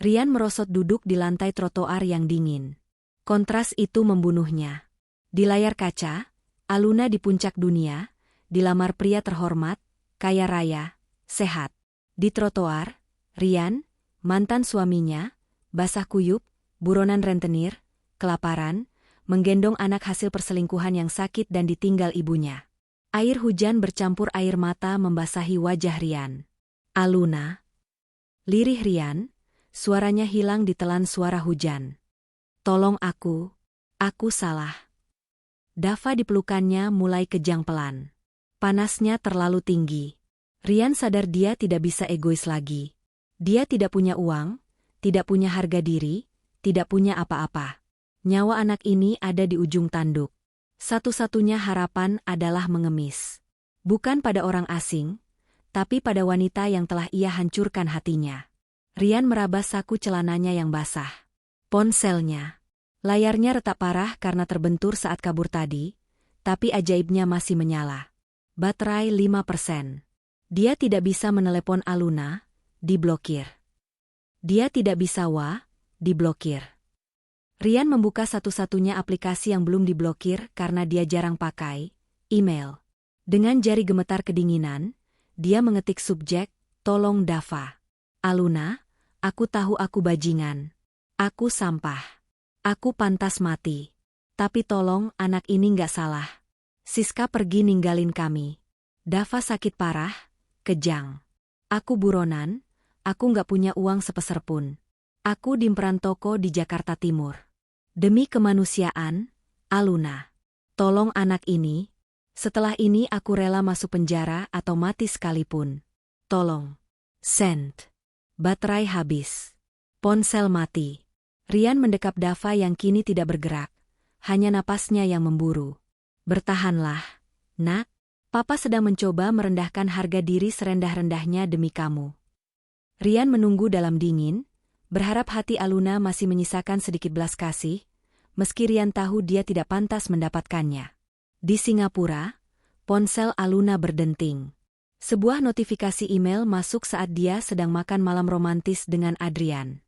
Rian merosot duduk di lantai trotoar yang dingin. Kontras itu membunuhnya. Di layar kaca, Aluna di puncak dunia, dilamar pria terhormat, kaya raya, sehat. Di trotoar, Rian, mantan suaminya, basah kuyup, buronan rentenir, kelaparan, menggendong anak hasil perselingkuhan yang sakit dan ditinggal ibunya. Air hujan bercampur air mata membasahi wajah Rian. Aluna. Lirih Rian, suaranya hilang ditelan suara hujan. Tolong aku salah. Dava di pelukannya mulai kejang pelan. Panasnya terlalu tinggi. Rian sadar dia tidak bisa egois lagi. Dia tidak punya uang, tidak punya harga diri, tidak punya apa-apa. Nyawa anak ini ada di ujung tanduk. Satu-satunya harapan adalah mengemis. Bukan pada orang asing, tapi pada wanita yang telah ia hancurkan hatinya. Rian meraba saku celananya yang basah. Ponselnya. Layarnya retak parah karena terbentur saat kabur tadi, tapi ajaibnya masih menyala. Baterai 5%. Dia tidak bisa menelepon Aluna, diblokir. Dia tidak bisa diblokir. Rian membuka satu-satunya aplikasi yang belum diblokir karena dia jarang pakai, email. Dengan jari gemetar kedinginan, dia mengetik subjek, tolong Dava. Aluna, aku tahu aku bajingan. Aku sampah. Aku pantas mati. Tapi tolong anak ini nggak salah. Siska pergi ninggalin kami. Dava sakit parah, kejang. Aku buronan, aku nggak punya uang sepeser pun. Aku dimperan toko di Jakarta Timur. Demi kemanusiaan, Aluna. Tolong anak ini. Setelah ini aku rela masuk penjara atau mati sekalipun. Tolong. Send. Baterai habis. Ponsel mati. Rian mendekap Dava yang kini tidak bergerak. Hanya napasnya yang memburu. Bertahanlah, nak. Papa sedang mencoba merendahkan harga diri serendah-rendahnya demi kamu. Rian menunggu dalam dingin, berharap hati Aluna masih menyisakan sedikit belas kasih, meski Rian tahu dia tidak pantas mendapatkannya. Di Singapura, ponsel Aluna berdenting. Sebuah notifikasi email masuk saat dia sedang makan malam romantis dengan Adrian.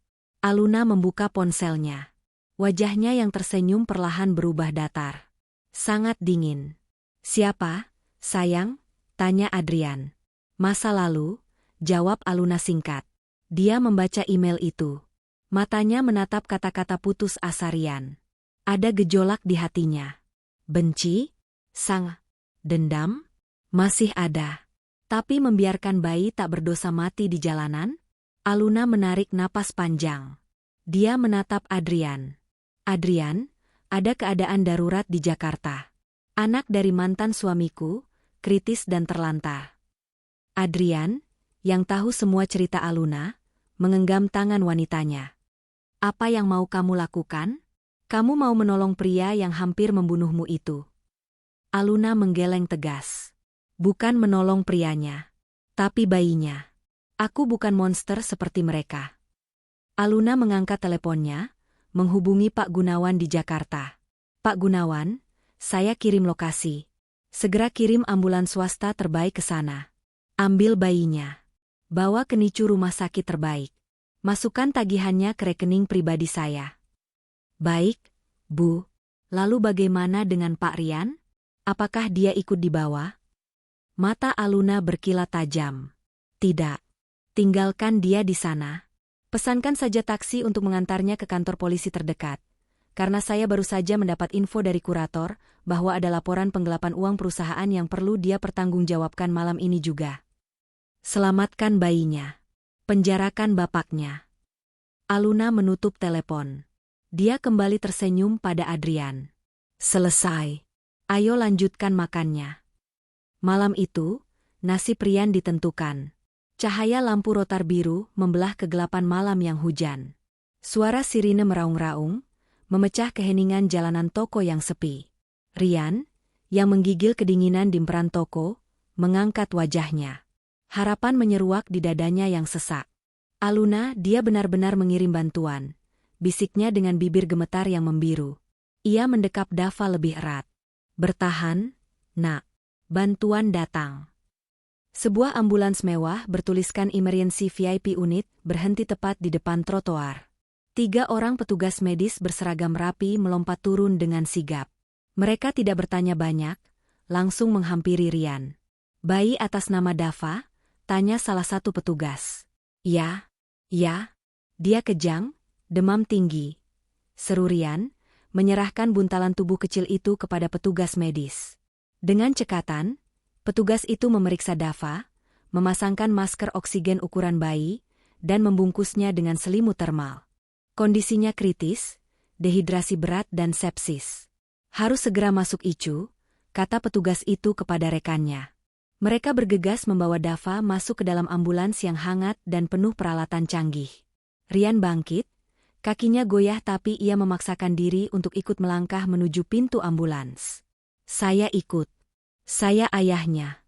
Aluna membuka ponselnya. Wajahnya yang tersenyum perlahan berubah datar. Sangat dingin. "Siapa, sayang?" tanya Adrian. "Masa lalu," jawab Aluna singkat. Dia membaca email itu. Matanya menatap kata-kata putus asa Rian. Ada gejolak di hatinya. Benci? Dendam? Masih ada. Tapi membiarkan bayi tak berdosa mati di jalanan? Aluna menarik napas panjang. Dia menatap Adrian. "Adrian, ada keadaan darurat di Jakarta. Anak dari mantan suamiku, kritis dan terlantar." Adrian, yang tahu semua cerita Aluna, menggenggam tangan wanitanya. "Apa yang mau kamu lakukan? Kamu mau menolong pria yang hampir membunuhmu itu?" Aluna menggeleng tegas. "Bukan menolong prianya, tapi bayinya. Aku bukan monster seperti mereka." Aluna mengangkat teleponnya, menghubungi Pak Gunawan di Jakarta. "Pak Gunawan, saya kirim lokasi. Segera kirim ambulans swasta terbaik ke sana. Ambil bayinya. Bawa ke NICU rumah sakit terbaik. Masukkan tagihannya ke rekening pribadi saya." "Baik, Bu. Lalu bagaimana dengan Pak Rian? Apakah dia ikut dibawa?" Mata Aluna berkilat tajam. "Tidak. Tinggalkan dia di sana. Pesankan saja taksi untuk mengantarnya ke kantor polisi terdekat. Karena saya baru saja mendapat info dari kurator bahwa ada laporan penggelapan uang perusahaan yang perlu dia pertanggungjawabkan malam ini juga. Selamatkan bayinya. Penjarakan bapaknya." Aluna menutup telepon. Dia kembali tersenyum pada Adrian. "Selesai. Ayo lanjutkan makannya." Malam itu, nasib Rian ditentukan. Cahaya lampu rotar biru membelah kegelapan malam yang hujan. Suara sirine meraung-raung, memecah keheningan jalanan toko yang sepi. Rian, yang menggigil kedinginan di emperan toko, mengangkat wajahnya. Harapan menyeruak di dadanya yang sesak. "Aluna, dia benar-benar mengirim bantuan," bisiknya dengan bibir gemetar yang membiru. Ia mendekap Dava lebih erat. "Bertahan, nak. Bantuan datang." Sebuah ambulans mewah bertuliskan Emergency VIP Unit berhenti tepat di depan trotoar. 3 orang petugas medis berseragam rapi melompat turun dengan sigap. Mereka tidak bertanya banyak, langsung menghampiri Rian. "Bayi atas nama Dava?" tanya salah satu petugas. Ya, dia kejang, demam tinggi," seru Rian, menyerahkan buntalan tubuh kecil itu kepada petugas medis. Dengan cekatan, petugas itu memeriksa Dava, memasangkan masker oksigen ukuran bayi, dan membungkusnya dengan selimut termal. Kondisinya kritis, dehidrasi berat dan sepsis. "Harus segera masuk ICU," kata petugas itu kepada rekannya. Mereka bergegas membawa Dava masuk ke dalam ambulans yang hangat dan penuh peralatan canggih. Rian bangkit, kakinya goyah tapi ia memaksakan diri untuk ikut melangkah menuju pintu ambulans. "Saya ikut. Saya ayahnya."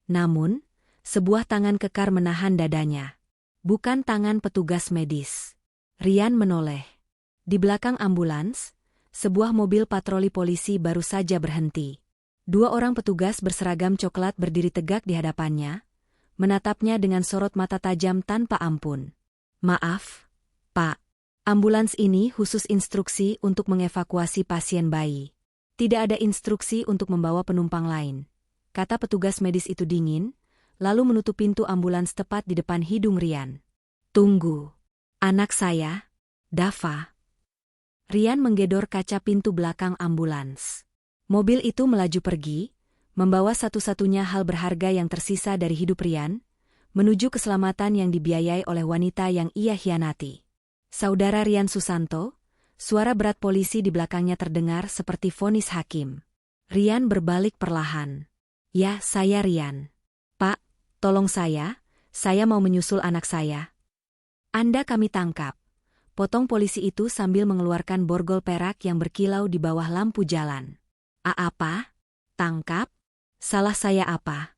Namun, sebuah tangan kekar menahan dadanya. Bukan tangan petugas medis. Rian menoleh. Di belakang ambulans, sebuah mobil patroli polisi baru saja berhenti. 2 orang petugas berseragam coklat berdiri tegak di hadapannya, menatapnya dengan sorot mata tajam tanpa ampun. "Maaf, Pak. Ambulans ini khusus instruksi untuk mengevakuasi pasien bayi. Tidak ada instruksi untuk membawa penumpang lain," kata petugas medis itu dingin, lalu menutup pintu ambulans tepat di depan hidung Rian. "Tunggu. Anak saya, Dava." Rian menggedor kaca pintu belakang ambulans. Mobil itu melaju pergi, membawa satu-satunya hal berharga yang tersisa dari hidup Rian, menuju keselamatan yang dibiayai oleh wanita yang ia hianati. "Saudara Rian Susanto," suara berat polisi di belakangnya terdengar seperti vonis hakim. Rian berbalik perlahan. "Ya, saya Rian. Pak, tolong saya mau menyusul anak saya." "Anda kami tangkap. potong polisi itu sambil mengeluarkan borgol perak yang berkilau di bawah lampu jalan. Apa? Tangkap? Salah saya apa?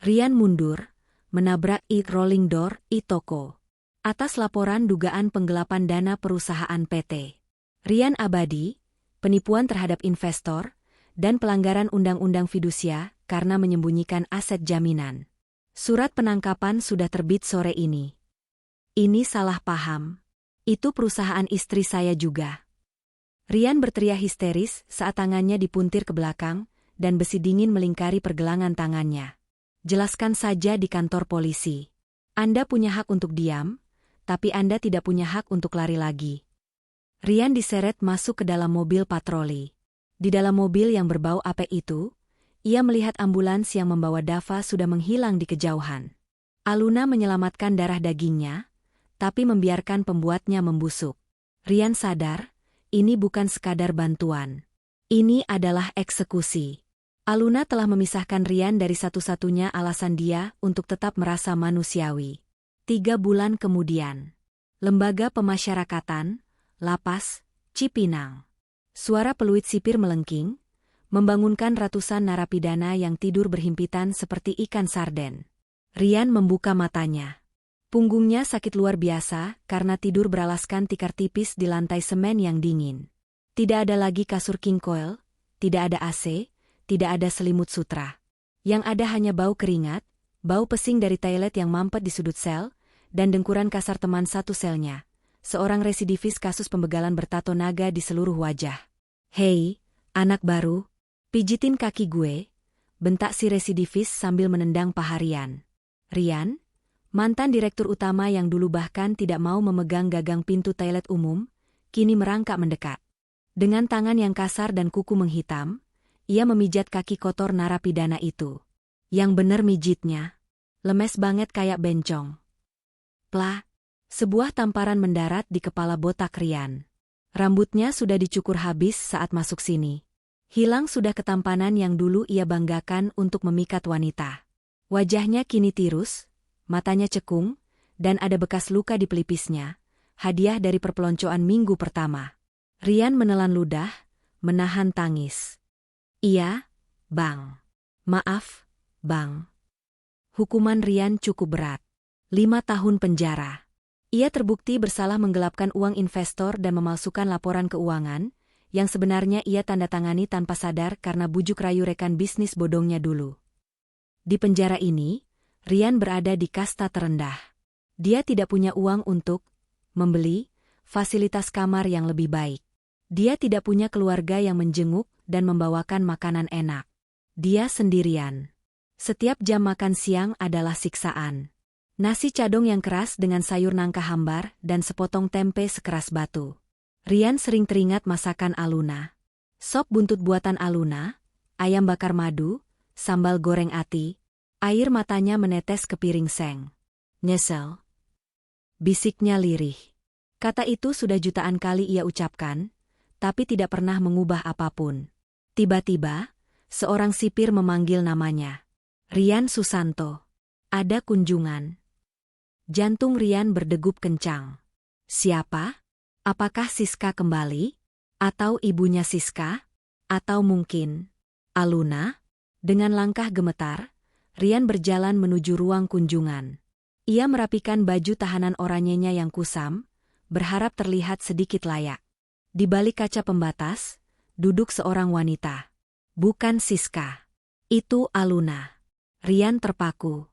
Rian mundur, menabrak rolling door toko. Atas laporan dugaan penggelapan dana perusahaan PT Rian Abadi, penipuan terhadap investor, dan pelanggaran undang-undang fidusia karena menyembunyikan aset jaminan. Surat penangkapan sudah terbit sore ini. Ini salah paham. Itu perusahaan istri saya juga. Rian berteriak histeris saat tangannya dipuntir ke belakang dan besi dingin melingkari pergelangan tangannya. Jelaskan saja di kantor polisi. Anda punya hak untuk diam, tapi Anda tidak punya hak untuk lari lagi. Rian diseret masuk ke dalam mobil patroli. Di dalam mobil yang berbau apek itu, ia melihat ambulans yang membawa Dava sudah menghilang di kejauhan. Aluna menyelamatkan darah dagingnya, tapi membiarkan pembuatnya membusuk. Rian sadar, ini bukan sekadar bantuan. Ini adalah eksekusi. Aluna telah memisahkan Rian dari satu-satunya alasan dia untuk tetap merasa manusiawi. 3 bulan kemudian. Lembaga Pemasyarakatan, Lapas, Cipinang. Suara peluit sipir melengking, membangunkan ratusan narapidana yang tidur berhimpitan seperti ikan sarden. Rian membuka matanya. Punggungnya sakit luar biasa karena tidur beralaskan tikar tipis di lantai semen yang dingin. Tidak ada lagi kasur king coil, tidak ada AC, tidak ada selimut sutra. Yang ada hanya bau keringat, bau pesing dari toilet yang mampet di sudut sel, dan dengkuran kasar teman satu selnya. Seorang residivis kasus pembegalan bertato naga di seluruh wajah. Hei, anak baru, pijitin kaki gue, bentak si residivis sambil menendang paha Rian. Rian, mantan direktur utama yang dulu bahkan tidak mau memegang gagang pintu toilet umum, kini merangkak mendekat. Dengan tangan yang kasar dan kuku menghitam, ia memijat kaki kotor narapidana itu. Yang bener mijitnya. Lemes banget kayak bencong. Plah, sebuah tamparan mendarat di kepala botak Rian. Rambutnya sudah dicukur habis saat masuk sini. Hilang sudah ketampanan yang dulu ia banggakan untuk memikat wanita. Wajahnya kini tirus, matanya cekung, dan ada bekas luka di pelipisnya, hadiah dari perpeloncoan minggu pertama. Rian menelan ludah, menahan tangis. Iya, Bang. Maaf, Bang. Hukuman Rian cukup berat. 5 tahun penjara. Ia terbukti bersalah menggelapkan uang investor dan memalsukan laporan keuangan, yang sebenarnya ia tanda tangani tanpa sadar karena bujuk rayu rekan bisnis bodongnya dulu. Di penjara ini, Rian berada di kasta terendah. Dia tidak punya uang untuk membeli fasilitas kamar yang lebih baik. Dia tidak punya keluarga yang menjenguk dan membawakan makanan enak. Dia sendirian. Setiap jam makan siang adalah siksaan. Nasi cadong yang keras dengan sayur nangka hambar dan sepotong tempe sekeras batu. Rian sering teringat masakan Aluna. Sop buntut buatan Aluna, ayam bakar madu, sambal goreng ati. Air matanya menetes ke piring seng. Nyesel. Bisiknya lirih. Kata itu sudah jutaan kali ia ucapkan, tapi tidak pernah mengubah apapun. Tiba-tiba, seorang sipir memanggil namanya. Rian Susanto. Ada kunjungan. Jantung Rian berdegup kencang. Siapa? Apakah Siska kembali? Atau ibunya Siska? Atau mungkin Aluna? Dengan langkah gemetar, Rian berjalan menuju ruang kunjungan. Ia merapikan baju tahanan oranyenya yang kusam, berharap terlihat sedikit layak. Di balik kaca pembatas, duduk seorang wanita. Bukan Siska. Itu Aluna. Rian terpaku.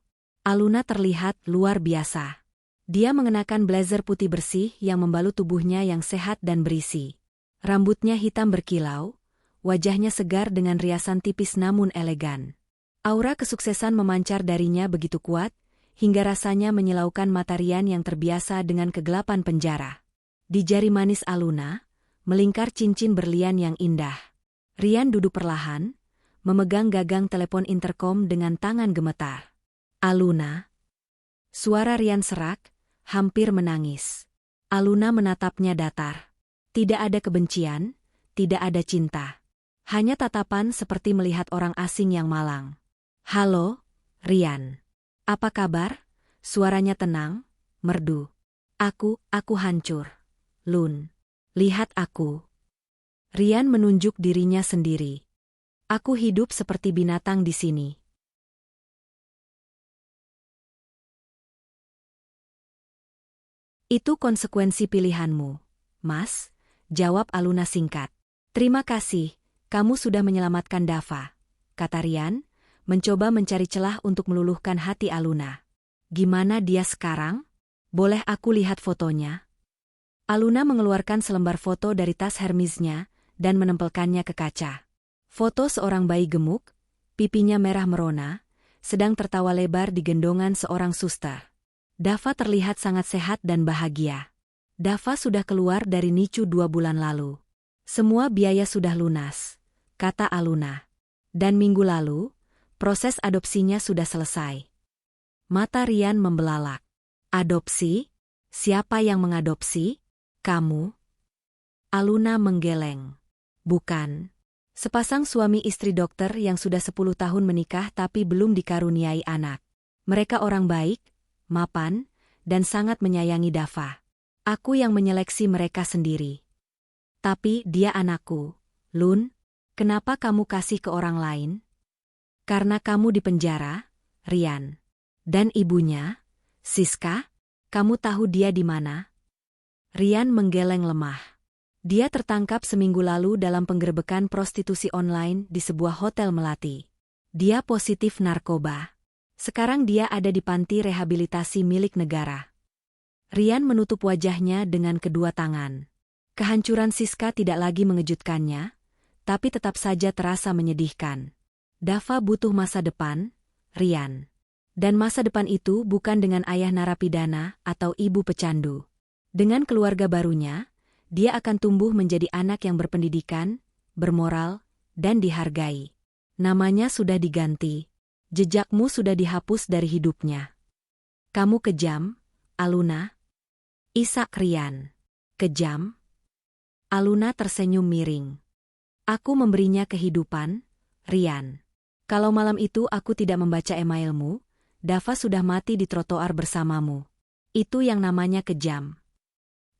Aluna terlihat luar biasa. Dia mengenakan blazer putih bersih yang membalut tubuhnya yang sehat dan berisi. Rambutnya hitam berkilau, wajahnya segar dengan riasan tipis namun elegan. Aura kesuksesan memancar darinya begitu kuat, hingga rasanya menyilaukan mata Rian yang terbiasa dengan kegelapan penjara. Di jari manis Aluna, melingkar cincin berlian yang indah. Rian duduk perlahan, memegang gagang telepon interkom dengan tangan gemetar. Aluna. Suara Rian serak, hampir menangis. Aluna menatapnya datar. Tidak ada kebencian, tidak ada cinta. Hanya tatapan seperti melihat orang asing yang malang. Halo, Rian. Apa kabar? Suaranya tenang, merdu. Aku hancur. Lun. Lihat aku. Rian menunjuk dirinya sendiri. Aku hidup seperti binatang di sini. Itu konsekuensi pilihanmu, Mas, jawab Aluna singkat. Terima kasih, kamu sudah menyelamatkan Dava, kata Rian, mencoba mencari celah untuk meluluhkan hati Aluna. Gimana dia sekarang? Boleh aku lihat fotonya? Aluna mengeluarkan selembar foto dari tas Hermesnya dan menempelkannya ke kaca. Foto seorang bayi gemuk, pipinya merah merona, sedang tertawa lebar di gendongan seorang suster. Dava terlihat sangat sehat dan bahagia. Dava sudah keluar dari NICU 2 bulan lalu. Semua biaya sudah lunas, kata Aluna. Dan minggu lalu, proses adopsinya sudah selesai. Mata Rian membelalak. Adopsi? Siapa yang mengadopsi? Kamu? Aluna menggeleng. Bukan. Sepasang suami istri dokter yang sudah 10 tahun menikah tapi belum dikaruniai anak. Mereka orang baik, mapan, dan sangat menyayangi Dava. Aku yang menyeleksi mereka sendiri. Tapi dia anakku, Lun. Kenapa kamu kasih ke orang lain? Karena kamu di penjara, Rian. Dan ibunya, Siska, kamu tahu dia di mana? Rian menggeleng lemah. Dia tertangkap seminggu lalu dalam penggerebekan prostitusi online di sebuah hotel Melati. Dia positif narkoba. Sekarang dia ada di panti rehabilitasi milik negara. Rian menutup wajahnya dengan kedua tangan. Kehancuran Siska tidak lagi mengejutkannya, tapi tetap saja terasa menyedihkan. Dava butuh masa depan, Rian. Dan masa depan itu bukan dengan ayah narapidana atau ibu pecandu. Dengan keluarga barunya, dia akan tumbuh menjadi anak yang berpendidikan, bermoral, dan dihargai. Namanya sudah diganti. Jejakmu sudah dihapus dari hidupnya. Kamu kejam, Aluna? Isak Rian. Kejam? Aluna tersenyum miring. Aku memberinya kehidupan, Rian. Kalau malam itu aku tidak membaca emailmu, Dava sudah mati di trotoar bersamamu. Itu yang namanya kejam.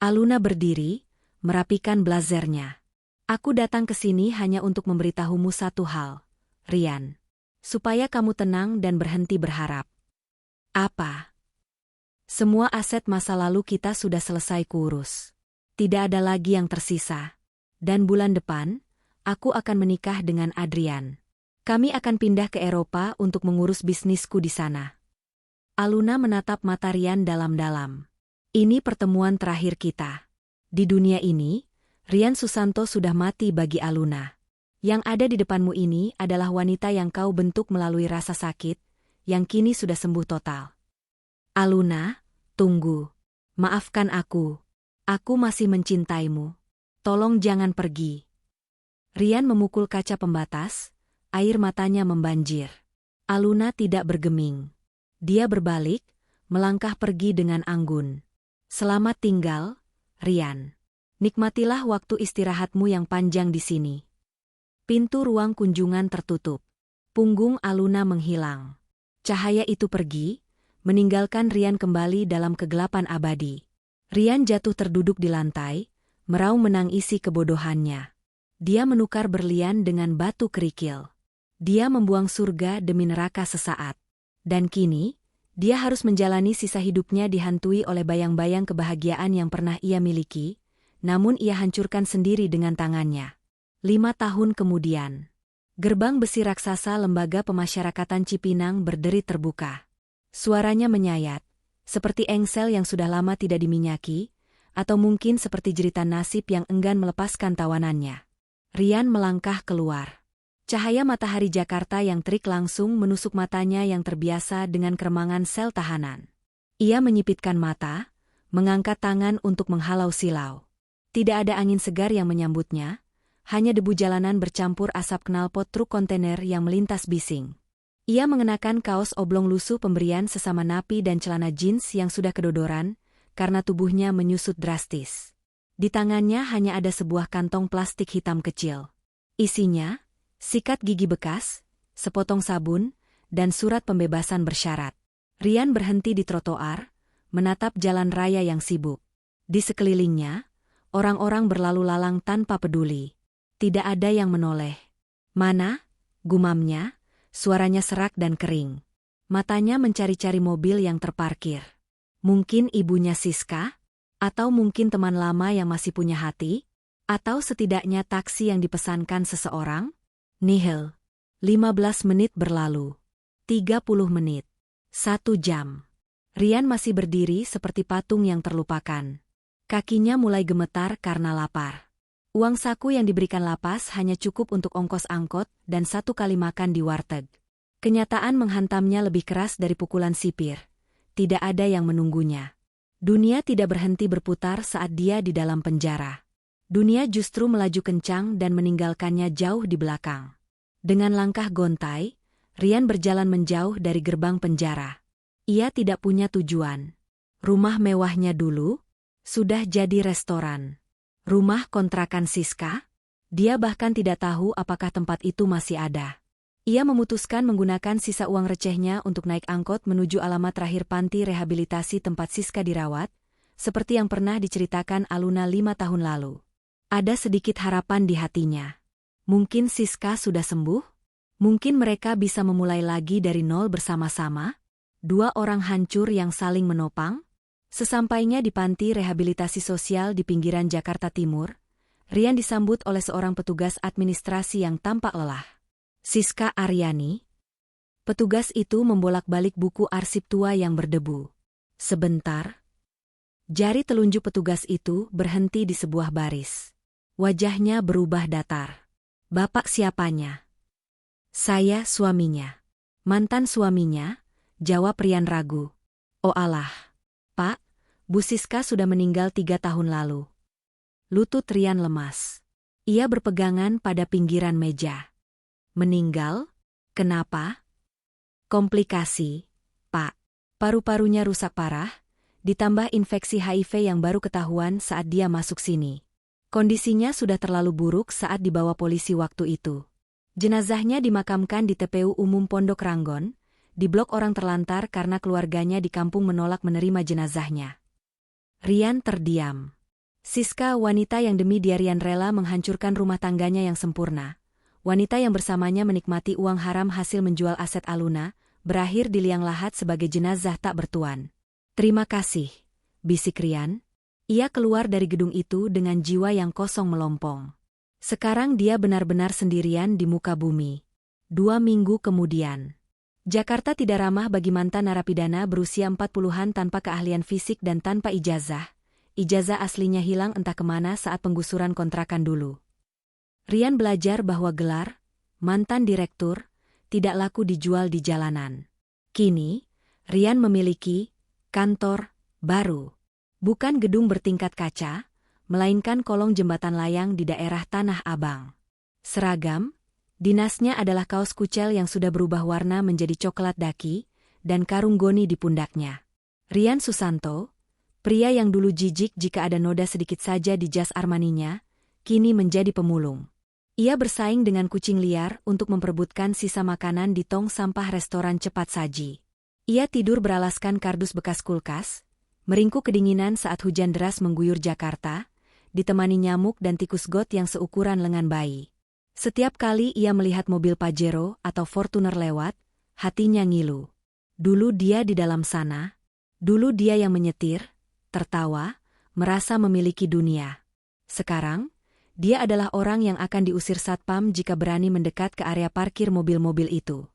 Aluna berdiri, merapikan blazernya. Aku datang ke sini hanya untuk memberitahumu satu hal, Rian. Supaya kamu tenang dan berhenti berharap. Apa? Semua aset masa lalu kita sudah selesai kurus. Tidak ada lagi yang tersisa. Dan bulan depan, aku akan menikah dengan Adrian. Kami akan pindah ke Eropa untuk mengurus bisnisku di sana. Aluna menatap mata Rian dalam-dalam. Ini pertemuan terakhir kita. Di dunia ini, Rian Susanto sudah mati bagi Aluna. Yang ada di depanmu ini adalah wanita yang kau bentuk melalui rasa sakit, yang kini sudah sembuh total. Aluna, tunggu. Maafkan aku. Aku masih mencintaimu. Tolong jangan pergi. Rian memukul kaca pembatas, air matanya membanjir. Aluna tidak bergeming. Dia berbalik, melangkah pergi dengan anggun. Selamat tinggal, Rian. Nikmatilah waktu istirahatmu yang panjang di sini. Pintu ruang kunjungan tertutup. Punggung Aluna menghilang. Cahaya itu pergi, meninggalkan Rian kembali dalam kegelapan abadi. Rian jatuh terduduk di lantai, meraung menangisi kebodohannya. Dia menukar berlian dengan batu kerikil. Dia membuang surga demi neraka sesaat. Dan kini, dia harus menjalani sisa hidupnya dihantui oleh bayang-bayang kebahagiaan yang pernah ia miliki, namun ia hancurkan sendiri dengan tangannya. 5 tahun kemudian, gerbang besi raksasa Lembaga Pemasyarakatan Cipinang berderi terbuka. Suaranya menyayat, seperti engsel yang sudah lama tidak diminyaki, atau mungkin seperti jeritan nasib yang enggan melepaskan tawanannya. Rian melangkah keluar. Cahaya matahari Jakarta yang terik langsung menusuk matanya yang terbiasa dengan keremangan sel tahanan. Ia menyipitkan mata, mengangkat tangan untuk menghalau silau. Tidak ada angin segar yang menyambutnya, hanya debu jalanan bercampur asap knalpot truk kontainer yang melintas bising. Ia mengenakan kaos oblong lusuh pemberian sesama napi dan celana jeans yang sudah kedodoran, karena tubuhnya menyusut drastis. Di tangannya hanya ada sebuah kantong plastik hitam kecil. Isinya, sikat gigi bekas, sepotong sabun, dan surat pembebasan bersyarat. Rian berhenti di trotoar, menatap jalan raya yang sibuk. Di sekelilingnya, Orang-orang berlalu lalang tanpa peduli. Tidak ada yang menoleh. Mana? Gumamnya, suaranya serak dan kering. Matanya mencari-cari mobil yang terparkir. Mungkin ibunya Siska? Atau mungkin teman lama yang masih punya hati? Atau setidaknya taksi yang dipesankan seseorang? Nihil. 15 menit berlalu. 30 menit. 1 jam. Rian masih berdiri seperti patung yang terlupakan. Kakinya mulai gemetar karena lapar. Uang saku yang diberikan lapas hanya cukup untuk ongkos angkot dan 1 kali makan di warteg. Kenyataan menghantamnya lebih keras dari pukulan sipir. Tidak ada yang menunggunya. Dunia tidak berhenti berputar saat dia di dalam penjara. Dunia justru melaju kencang dan meninggalkannya jauh di belakang. Dengan langkah gontai, Rian berjalan menjauh dari gerbang penjara. Ia tidak punya tujuan. Rumah mewahnya dulu sudah jadi restoran. Rumah kontrakan Siska? Dia bahkan tidak tahu apakah tempat itu masih ada. Ia memutuskan menggunakan sisa uang recehnya untuk naik angkot menuju alamat terakhir panti rehabilitasi tempat Siska dirawat, seperti yang pernah diceritakan Aluna 5 tahun lalu. Ada sedikit harapan di hatinya. Mungkin Siska sudah sembuh? Mungkin mereka bisa memulai lagi dari nol bersama-sama? 2 orang hancur yang saling menopang? Sesampainya di panti rehabilitasi sosial di pinggiran Jakarta Timur, Rian disambut oleh seorang petugas administrasi yang tampak lelah. Siska Aryani? Petugas itu membolak-balik buku arsip tua yang berdebu. Sebentar. Jari telunjuk petugas itu berhenti di sebuah baris. Wajahnya berubah datar. Bapak siapanya? Saya suaminya. Mantan suaminya? Jawab Rian ragu. Oh alah. Pak, Bu Siska sudah meninggal 3 tahun lalu. Lutut Rian lemas. Ia berpegangan pada pinggiran meja. Meninggal? Kenapa? Komplikasi, Pak. Paru-parunya rusak parah, ditambah infeksi HIV yang baru ketahuan saat dia masuk sini. Kondisinya sudah terlalu buruk saat dibawa polisi waktu itu. Jenazahnya dimakamkan di TPU Umum Pondok Ranggon, di blok orang terlantar karena keluarganya di kampung menolak menerima jenazahnya. Rian terdiam. Siska, wanita yang demi dia Rian rela menghancurkan rumah tangganya yang sempurna. Wanita yang bersamanya menikmati uang haram hasil menjual aset Aluna, berakhir di liang lahat sebagai jenazah tak bertuan. Terima kasih, bisik Rian. Ia keluar dari gedung itu dengan jiwa yang kosong melompong. Sekarang dia benar-benar sendirian di muka bumi. 2 minggu kemudian. Jakarta tidak ramah bagi mantan narapidana berusia 40-an tanpa keahlian fisik dan tanpa ijazah. Ijazah aslinya hilang entah kemana saat penggusuran kontrakan dulu. Rian belajar bahwa gelar, mantan direktur, tidak laku dijual di jalanan. Kini, Rian memiliki kantor baru. Bukan gedung bertingkat kaca, melainkan kolong jembatan layang di daerah Tanah Abang. Seragam, dinasnya adalah kaos kucel yang sudah berubah warna menjadi coklat daki, dan karung goni di pundaknya. Rian Susanto, pria yang dulu jijik jika ada noda sedikit saja di jas Armaninya, kini menjadi pemulung. Ia bersaing dengan kucing liar untuk memperebutkan sisa makanan di tong sampah restoran cepat saji. Ia tidur beralaskan kardus bekas kulkas, meringkuk kedinginan saat hujan deras mengguyur Jakarta, ditemani nyamuk dan tikus got yang seukuran lengan bayi. Setiap kali ia melihat mobil Pajero atau Fortuner lewat, hatinya ngilu. Dulu dia di dalam sana, dulu dia yang menyetir, tertawa, merasa memiliki dunia. Sekarang, dia adalah orang yang akan diusir satpam jika berani mendekat ke area parkir mobil-mobil itu.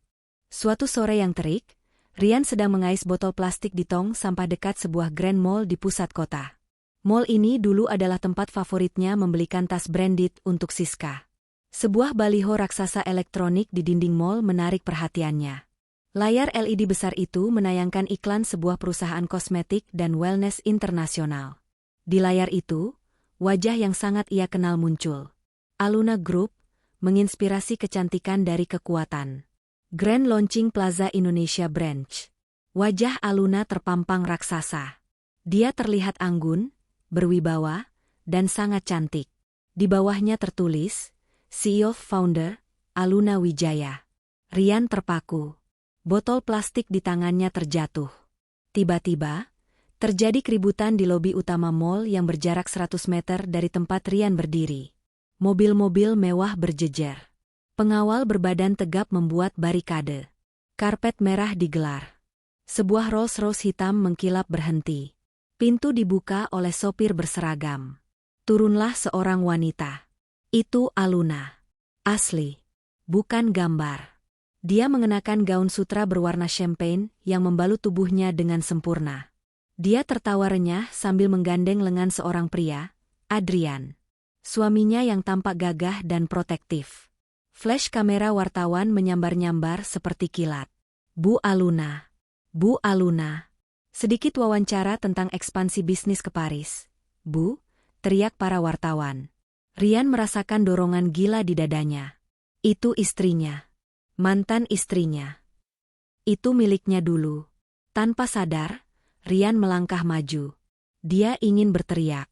Suatu sore yang terik, Rian sedang mengais botol plastik di tong sampah dekat sebuah Grand Mall di pusat kota. Mall ini dulu adalah tempat favoritnya membelikan tas branded untuk Siska. Sebuah baliho raksasa elektronik di dinding mall menarik perhatiannya. Layar LED besar itu menayangkan iklan sebuah perusahaan kosmetik dan wellness internasional. Di layar itu, wajah yang sangat ia kenal muncul. Aluna Group, menginspirasi kecantikan dari kekuatan. Grand Launching Plaza Indonesia Branch. Wajah Aluna terpampang raksasa. Dia terlihat anggun, berwibawa, dan sangat cantik. Di bawahnya tertulis, CEO Founder, Aluna Wijaya. Rian terpaku. Botol plastik di tangannya terjatuh. Tiba-tiba, Terjadi keributan di lobi utama mall yang berjarak 100 meter dari tempat Rian berdiri. Mobil-mobil mewah berjejer. Pengawal berbadan tegap membuat barikade. Karpet merah digelar. Sebuah Rolls-Royce hitam mengkilap berhenti. Pintu dibuka oleh sopir berseragam. Turunlah seorang wanita. Itu Aluna. Asli. Bukan gambar. Dia mengenakan gaun sutra berwarna champagne yang membalut tubuhnya dengan sempurna. Dia tertawa renyah sambil menggandeng lengan seorang pria, Adrian. Suaminya yang tampak gagah dan protektif. Flash kamera wartawan menyambar-nyambar seperti kilat. Bu Aluna. Bu Aluna. Sedikit wawancara tentang ekspansi bisnis ke Paris. Bu, teriak para wartawan. Rian merasakan dorongan gila di dadanya. Itu istrinya. Mantan istrinya. Itu miliknya dulu. Tanpa sadar, Rian melangkah maju. Dia ingin berteriak.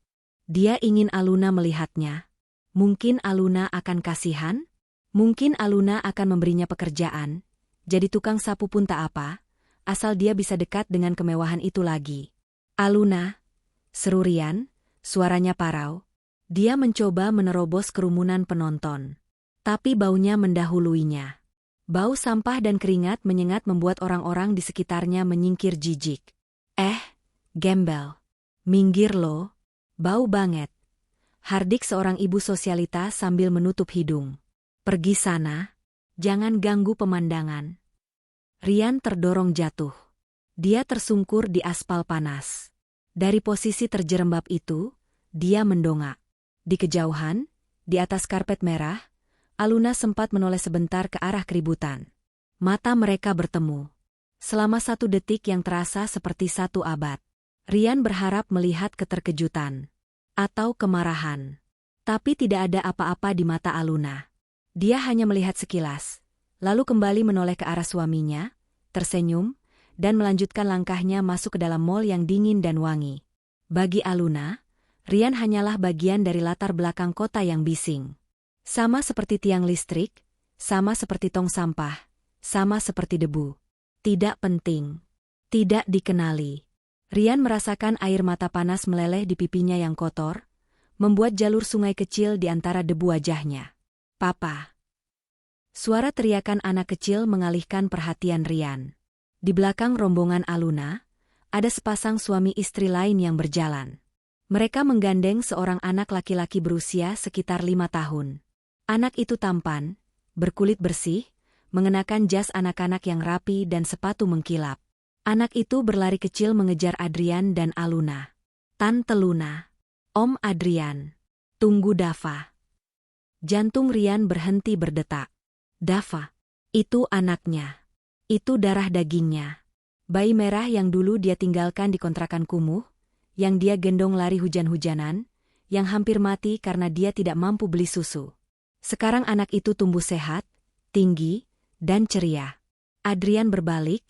Dia ingin Aluna melihatnya. Mungkin Aluna akan kasihan? Mungkin Aluna akan memberinya pekerjaan. Jadi tukang sapu pun tak apa, asal dia bisa dekat dengan kemewahan itu lagi. Aluna, seru Rian, suaranya parau. Dia mencoba menerobos kerumunan penonton. Tapi baunya mendahuluinya. Bau sampah dan keringat menyengat membuat orang-orang di sekitarnya menyingkir jijik. Gembel. Minggir lo. Bau banget. Hardik seorang ibu sosialita sambil menutup hidung. Pergi sana. Jangan ganggu pemandangan. Rian terdorong jatuh. Dia tersungkur di aspal panas. Dari posisi terjerembab itu, dia mendongak. Di kejauhan, di atas karpet merah, Aluna sempat menoleh sebentar ke arah keributan. Mata mereka bertemu. Selama 1 detik yang terasa seperti 1 abad. Rian berharap melihat keterkejutan. Atau kemarahan. Tapi tidak ada apa-apa di mata Aluna. Dia hanya melihat sekilas. Lalu kembali menoleh ke arah suaminya, tersenyum, dan melanjutkan langkahnya masuk ke dalam mall yang dingin dan wangi. Bagi Aluna, Rian hanyalah bagian dari latar belakang kota yang bising. Sama seperti tiang listrik, sama seperti tong sampah, sama seperti debu. Tidak penting. Tidak dikenali. Rian merasakan air mata panas meleleh di pipinya yang kotor, membuat jalur sungai kecil di antara debu wajahnya. Papa. Suara teriakan anak kecil mengalihkan perhatian Rian. Di belakang rombongan Aluna, ada sepasang suami istri lain yang berjalan. Mereka menggandeng seorang anak laki-laki berusia sekitar 5 tahun. Anak itu tampan, berkulit bersih, mengenakan jas anak-anak yang rapi dan sepatu mengkilap. Anak itu berlari kecil mengejar Adrian dan Aluna. Tante Luna. Om Adrian. Tunggu Dava. Jantung Rian berhenti berdetak. Dava. Itu anaknya. Itu darah dagingnya. Bayi merah yang dulu dia tinggalkan di kontrakan kumuh, yang dia gendong lari hujan-hujanan, yang hampir mati karena dia tidak mampu beli susu. Sekarang anak itu tumbuh sehat, tinggi, dan ceria. Adrian berbalik,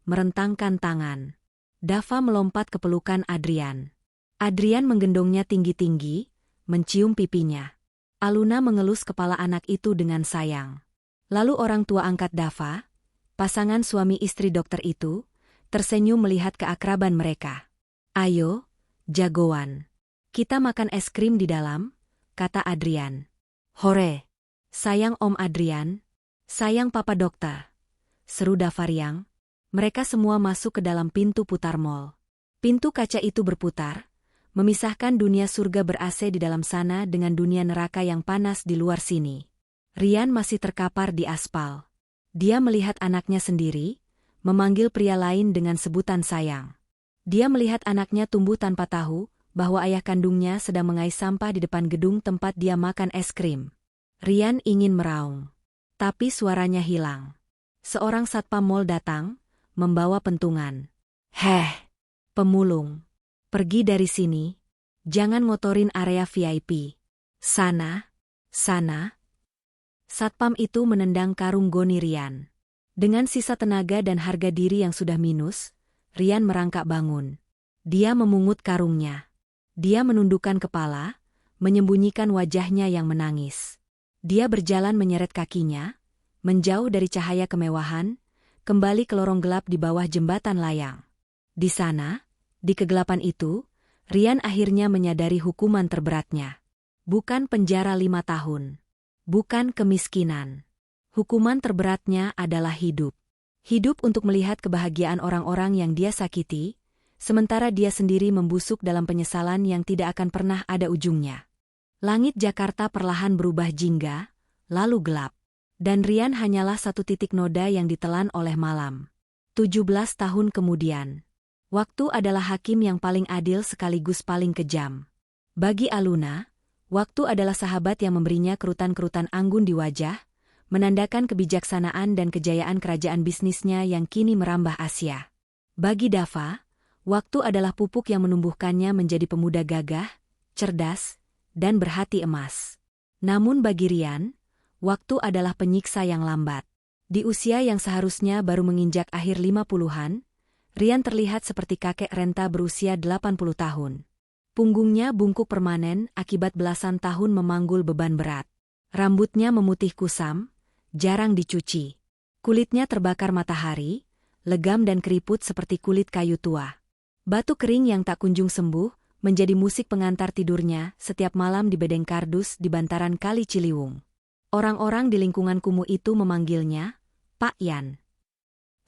merentangkan tangan. Dava melompat ke pelukan Adrian. Adrian menggendongnya tinggi-tinggi, mencium pipinya. Aluna mengelus kepala anak itu dengan sayang. Lalu orang tua angkat Dava, pasangan suami istri dokter itu, tersenyum melihat keakraban mereka. Ayo, jagoan. Kita makan es krim di dalam, kata Adrian. Hore. Sayang Om Adrian. Sayang Papa Dokter. Seru Dava riang. Mereka semua masuk ke dalam pintu putar mall. Pintu kaca itu berputar, memisahkan dunia surga ber-AC di dalam sana dengan dunia neraka yang panas di luar sini. Rian masih terkapar di aspal. Dia melihat anaknya sendiri, memanggil pria lain dengan sebutan sayang. Dia melihat anaknya tumbuh tanpa tahu bahwa ayah kandungnya sedang mengais sampah di depan gedung tempat dia makan es krim. Rian ingin meraung, tapi suaranya hilang. Seorang satpam mall datang, membawa pentungan. Pemulung. Pergi dari sini. Jangan ngotorin area VIP. Sana. Satpam itu menendang karung goni Rian. Dengan sisa tenaga dan harga diri yang sudah minus, Rian merangkak bangun. Dia memungut karungnya. Dia menundukkan kepala, menyembunyikan wajahnya yang menangis. Dia berjalan menyeret kakinya, menjauh dari cahaya kemewahan, kembali ke lorong gelap di bawah jembatan layang. Di sana, Di kegelapan itu, Rian akhirnya menyadari hukuman terberatnya. Bukan penjara 5 tahun. Bukan kemiskinan. Hukuman terberatnya adalah hidup. Hidup untuk melihat kebahagiaan orang-orang yang dia sakiti, sementara dia sendiri membusuk dalam penyesalan yang tidak akan pernah ada ujungnya. Langit Jakarta perlahan berubah jingga, lalu gelap. Dan Rian hanyalah satu titik noda yang ditelan oleh malam. 17 tahun kemudian. Waktu adalah hakim yang paling adil sekaligus paling kejam. Bagi Aluna, waktu adalah sahabat yang memberinya kerutan-kerutan anggun di wajah, menandakan kebijaksanaan dan kejayaan kerajaan bisnisnya yang kini merambah Asia. Bagi Dava, waktu adalah pupuk yang menumbuhkannya menjadi pemuda gagah, cerdas, dan berhati emas. Namun bagi Rian, waktu adalah penyiksa yang lambat. Di usia yang seharusnya baru menginjak akhir 50-an, Rian terlihat seperti kakek renta berusia 80 tahun. Punggungnya bungkuk permanen akibat belasan tahun memanggul beban berat. Rambutnya memutih kusam, jarang dicuci. Kulitnya terbakar matahari, legam dan keriput seperti kulit kayu tua. Batu kering yang tak kunjung sembuh menjadi musik pengantar tidurnya setiap malam di bedeng kardus di bantaran Kali Ciliwung. Orang-orang di lingkungan kumuh itu memanggilnya Pak Yan.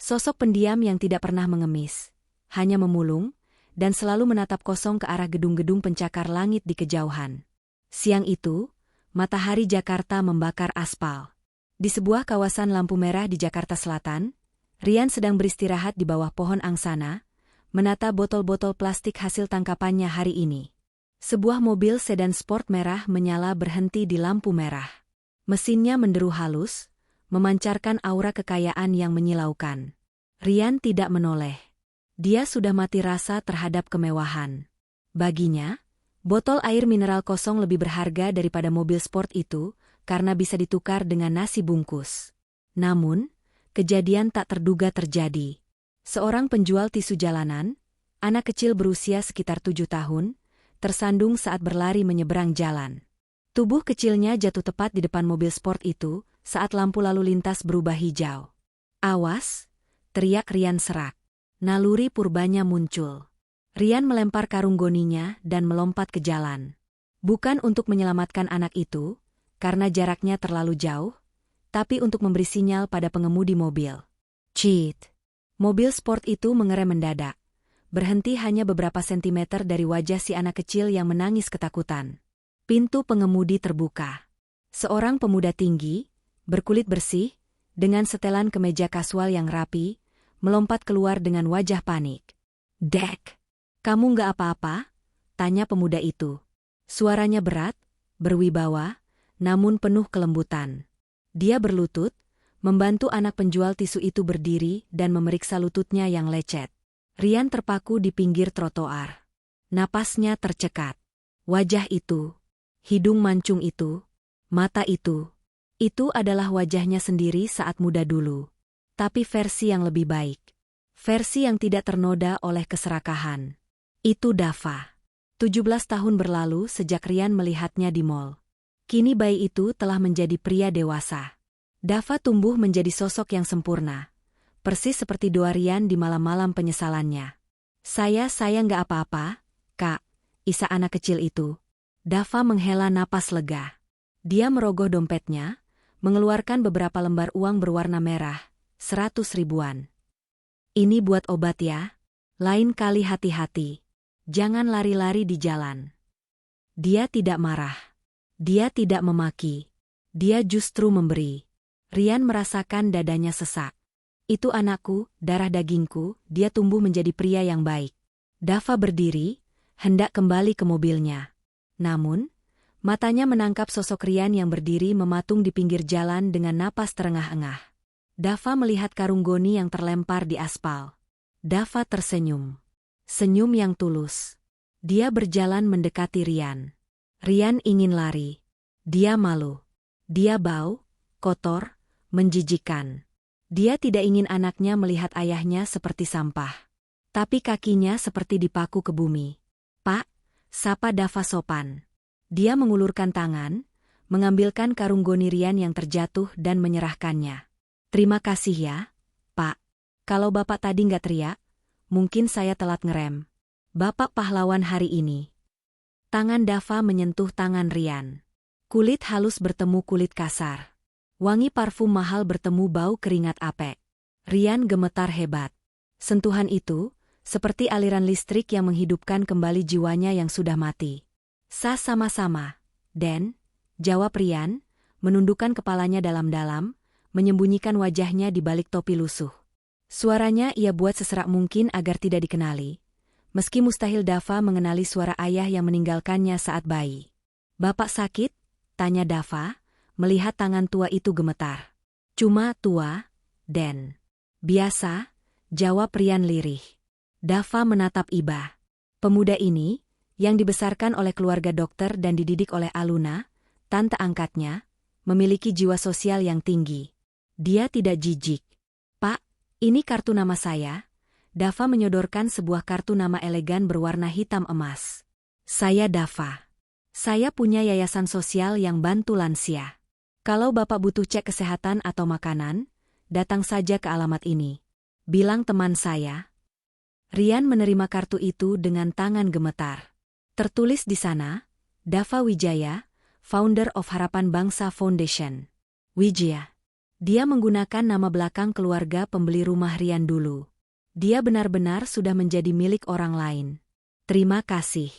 Sosok pendiam yang tidak pernah mengemis, hanya memulung, dan selalu menatap kosong ke arah gedung-gedung pencakar langit di kejauhan. Siang itu, matahari Jakarta membakar aspal. Di sebuah kawasan lampu merah di Jakarta Selatan, Rian sedang beristirahat di bawah pohon angsana, menata botol-botol plastik hasil tangkapannya hari ini. Sebuah mobil sedan sport merah menyala berhenti di lampu merah. Mesinnya menderu halus, memancarkan aura kekayaan yang menyilaukan. Rian tidak menoleh. Dia sudah mati rasa terhadap kemewahan. Baginya, botol air mineral kosong lebih berharga daripada mobil sport itu karena bisa ditukar dengan nasi bungkus. Namun, kejadian tak terduga terjadi. Seorang penjual tisu jalanan, anak kecil berusia sekitar 7 tahun, tersandung saat berlari menyeberang jalan. Tubuh kecilnya jatuh tepat di depan mobil sport itu saat lampu lalu lintas berubah hijau. "Awas!" teriak Rian serak. Naluri purbanya muncul. Rian melempar karung goninya dan melompat ke jalan. Bukan untuk menyelamatkan anak itu, karena jaraknya terlalu jauh, tapi untuk memberi sinyal pada pengemudi mobil. Cheat! Mobil sport itu mengerem mendadak. Berhenti hanya beberapa sentimeter dari wajah si anak kecil yang menangis ketakutan. Pintu pengemudi terbuka. Seorang pemuda tinggi, berkulit bersih, dengan setelan kemeja kasual yang rapi, melompat keluar dengan wajah panik. "Dek, kamu nggak apa-apa?" tanya pemuda itu. Suaranya berat, berwibawa, namun penuh kelembutan. Dia berlutut, membantu anak penjual tisu itu berdiri dan memeriksa lututnya yang lecet. Rian terpaku di pinggir trotoar. Napasnya tercekat. Wajah itu, hidung mancung itu, mata itu adalah wajahnya sendiri saat muda dulu. Tapi versi yang lebih baik. Versi yang tidak ternoda oleh keserakahan. Itu Dava. 17 tahun berlalu sejak Rian melihatnya di mall. Kini bayi itu telah menjadi pria dewasa. Dava tumbuh menjadi sosok yang sempurna. Persis seperti doa Rian di malam-malam penyesalannya. Saya nggak apa-apa, Kak," isa anak kecil itu. Dava menghela napas lega. Dia merogoh dompetnya, mengeluarkan beberapa lembar uang berwarna merah, 100 ribuan. "Ini buat obat ya. Lain kali hati-hati. Jangan lari-lari di jalan." Dia tidak marah. Dia tidak memaki. Dia justru memberi. Rian merasakan dadanya sesak. "Itu anakku, darah dagingku," dia tumbuh menjadi pria yang baik. Dava berdiri, hendak kembali ke mobilnya. Namun, matanya menangkap sosok Rian yang berdiri mematung di pinggir jalan dengan napas terengah-engah. Dava melihat karung goni yang terlempar di aspal. Dava tersenyum. Senyum yang tulus. Dia berjalan mendekati Rian. Rian ingin lari. Dia malu. Dia bau, kotor, menjijikkan. Dia tidak ingin anaknya melihat ayahnya seperti sampah. Tapi kakinya seperti dipaku ke bumi. "Pak," sapa Dava sopan. Dia mengulurkan tangan, mengambilkan karung goni Rian yang terjatuh dan menyerahkannya. "Terima kasih ya, Pak. Kalau Bapak tadi nggak teriak, mungkin saya telat ngerem." Bapak pahlawan hari ini. Tangan Dava menyentuh tangan Rian. Kulit halus bertemu kulit kasar. Wangi parfum mahal bertemu bau keringat Apek. Rian gemetar hebat. Sentuhan itu, seperti aliran listrik yang menghidupkan kembali jiwanya yang sudah mati. "Sah sama-sama, Den," jawab Rian, menundukkan kepalanya dalam-dalam, menyembunyikan wajahnya di balik topi lusuh. Suaranya ia buat seserak mungkin agar tidak dikenali. Meski mustahil Dava mengenali suara ayah yang meninggalkannya saat bayi. "Bapak sakit?" tanya Dava, melihat tangan tua itu gemetar. "Cuma tua, Den." "Biasa," jawab Rian lirih. Dava menatap Iba. Pemuda ini, yang dibesarkan oleh keluarga dokter dan dididik oleh Aluna, tante angkatnya, memiliki jiwa sosial yang tinggi. Dia tidak jijik. "Pak, ini kartu nama saya." Dava menyodorkan sebuah kartu nama elegan berwarna hitam emas. "Saya Dava. Saya punya yayasan sosial yang bantu lansia. Kalau Bapak butuh cek kesehatan atau makanan, datang saja ke alamat ini," bilang teman saya. Rian menerima kartu itu dengan tangan gemetar. Tertulis di sana, Dava Wijaya, founder of Harapan Bangsa Foundation. Wijaya. Dia menggunakan nama belakang keluarga pembeli rumah Rian dulu. Dia benar-benar sudah menjadi milik orang lain. "Terima kasih,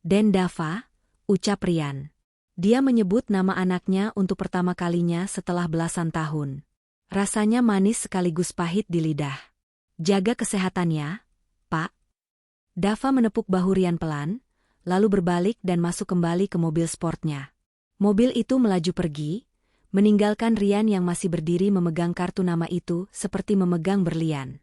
Den Dava," ucap Rian. Dia menyebut nama anaknya untuk pertama kalinya setelah belasan tahun. Rasanya manis sekaligus pahit di lidah. "Jaga kesehatannya, Pak." Dava menepuk bahu Rian pelan, lalu berbalik dan masuk kembali ke mobil sportnya. Mobil itu melaju pergi, meninggalkan Rian yang masih berdiri memegang kartu nama itu seperti memegang berlian.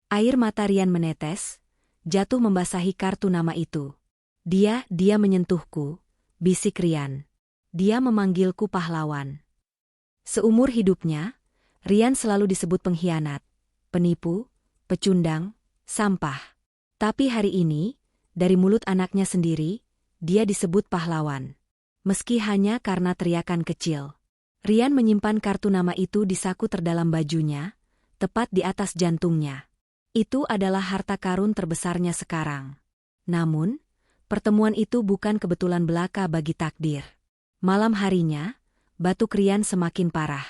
Air mata Rian menetes, jatuh membasahi kartu nama itu. Dia menyentuhku," bisik Rian. "Dia memanggilku pahlawan." Seumur hidupnya, Rian selalu disebut pengkhianat, penipu, pecundang, sampah. Tapi hari ini, dari mulut anaknya sendiri, dia disebut pahlawan. Meski hanya karena teriakan kecil. Rian menyimpan kartu nama itu di saku terdalam bajunya, tepat di atas jantungnya. Itu adalah harta karun terbesarnya sekarang. Namun, pertemuan itu bukan kebetulan belaka bagi takdir. Malam harinya, batuk Rian semakin parah.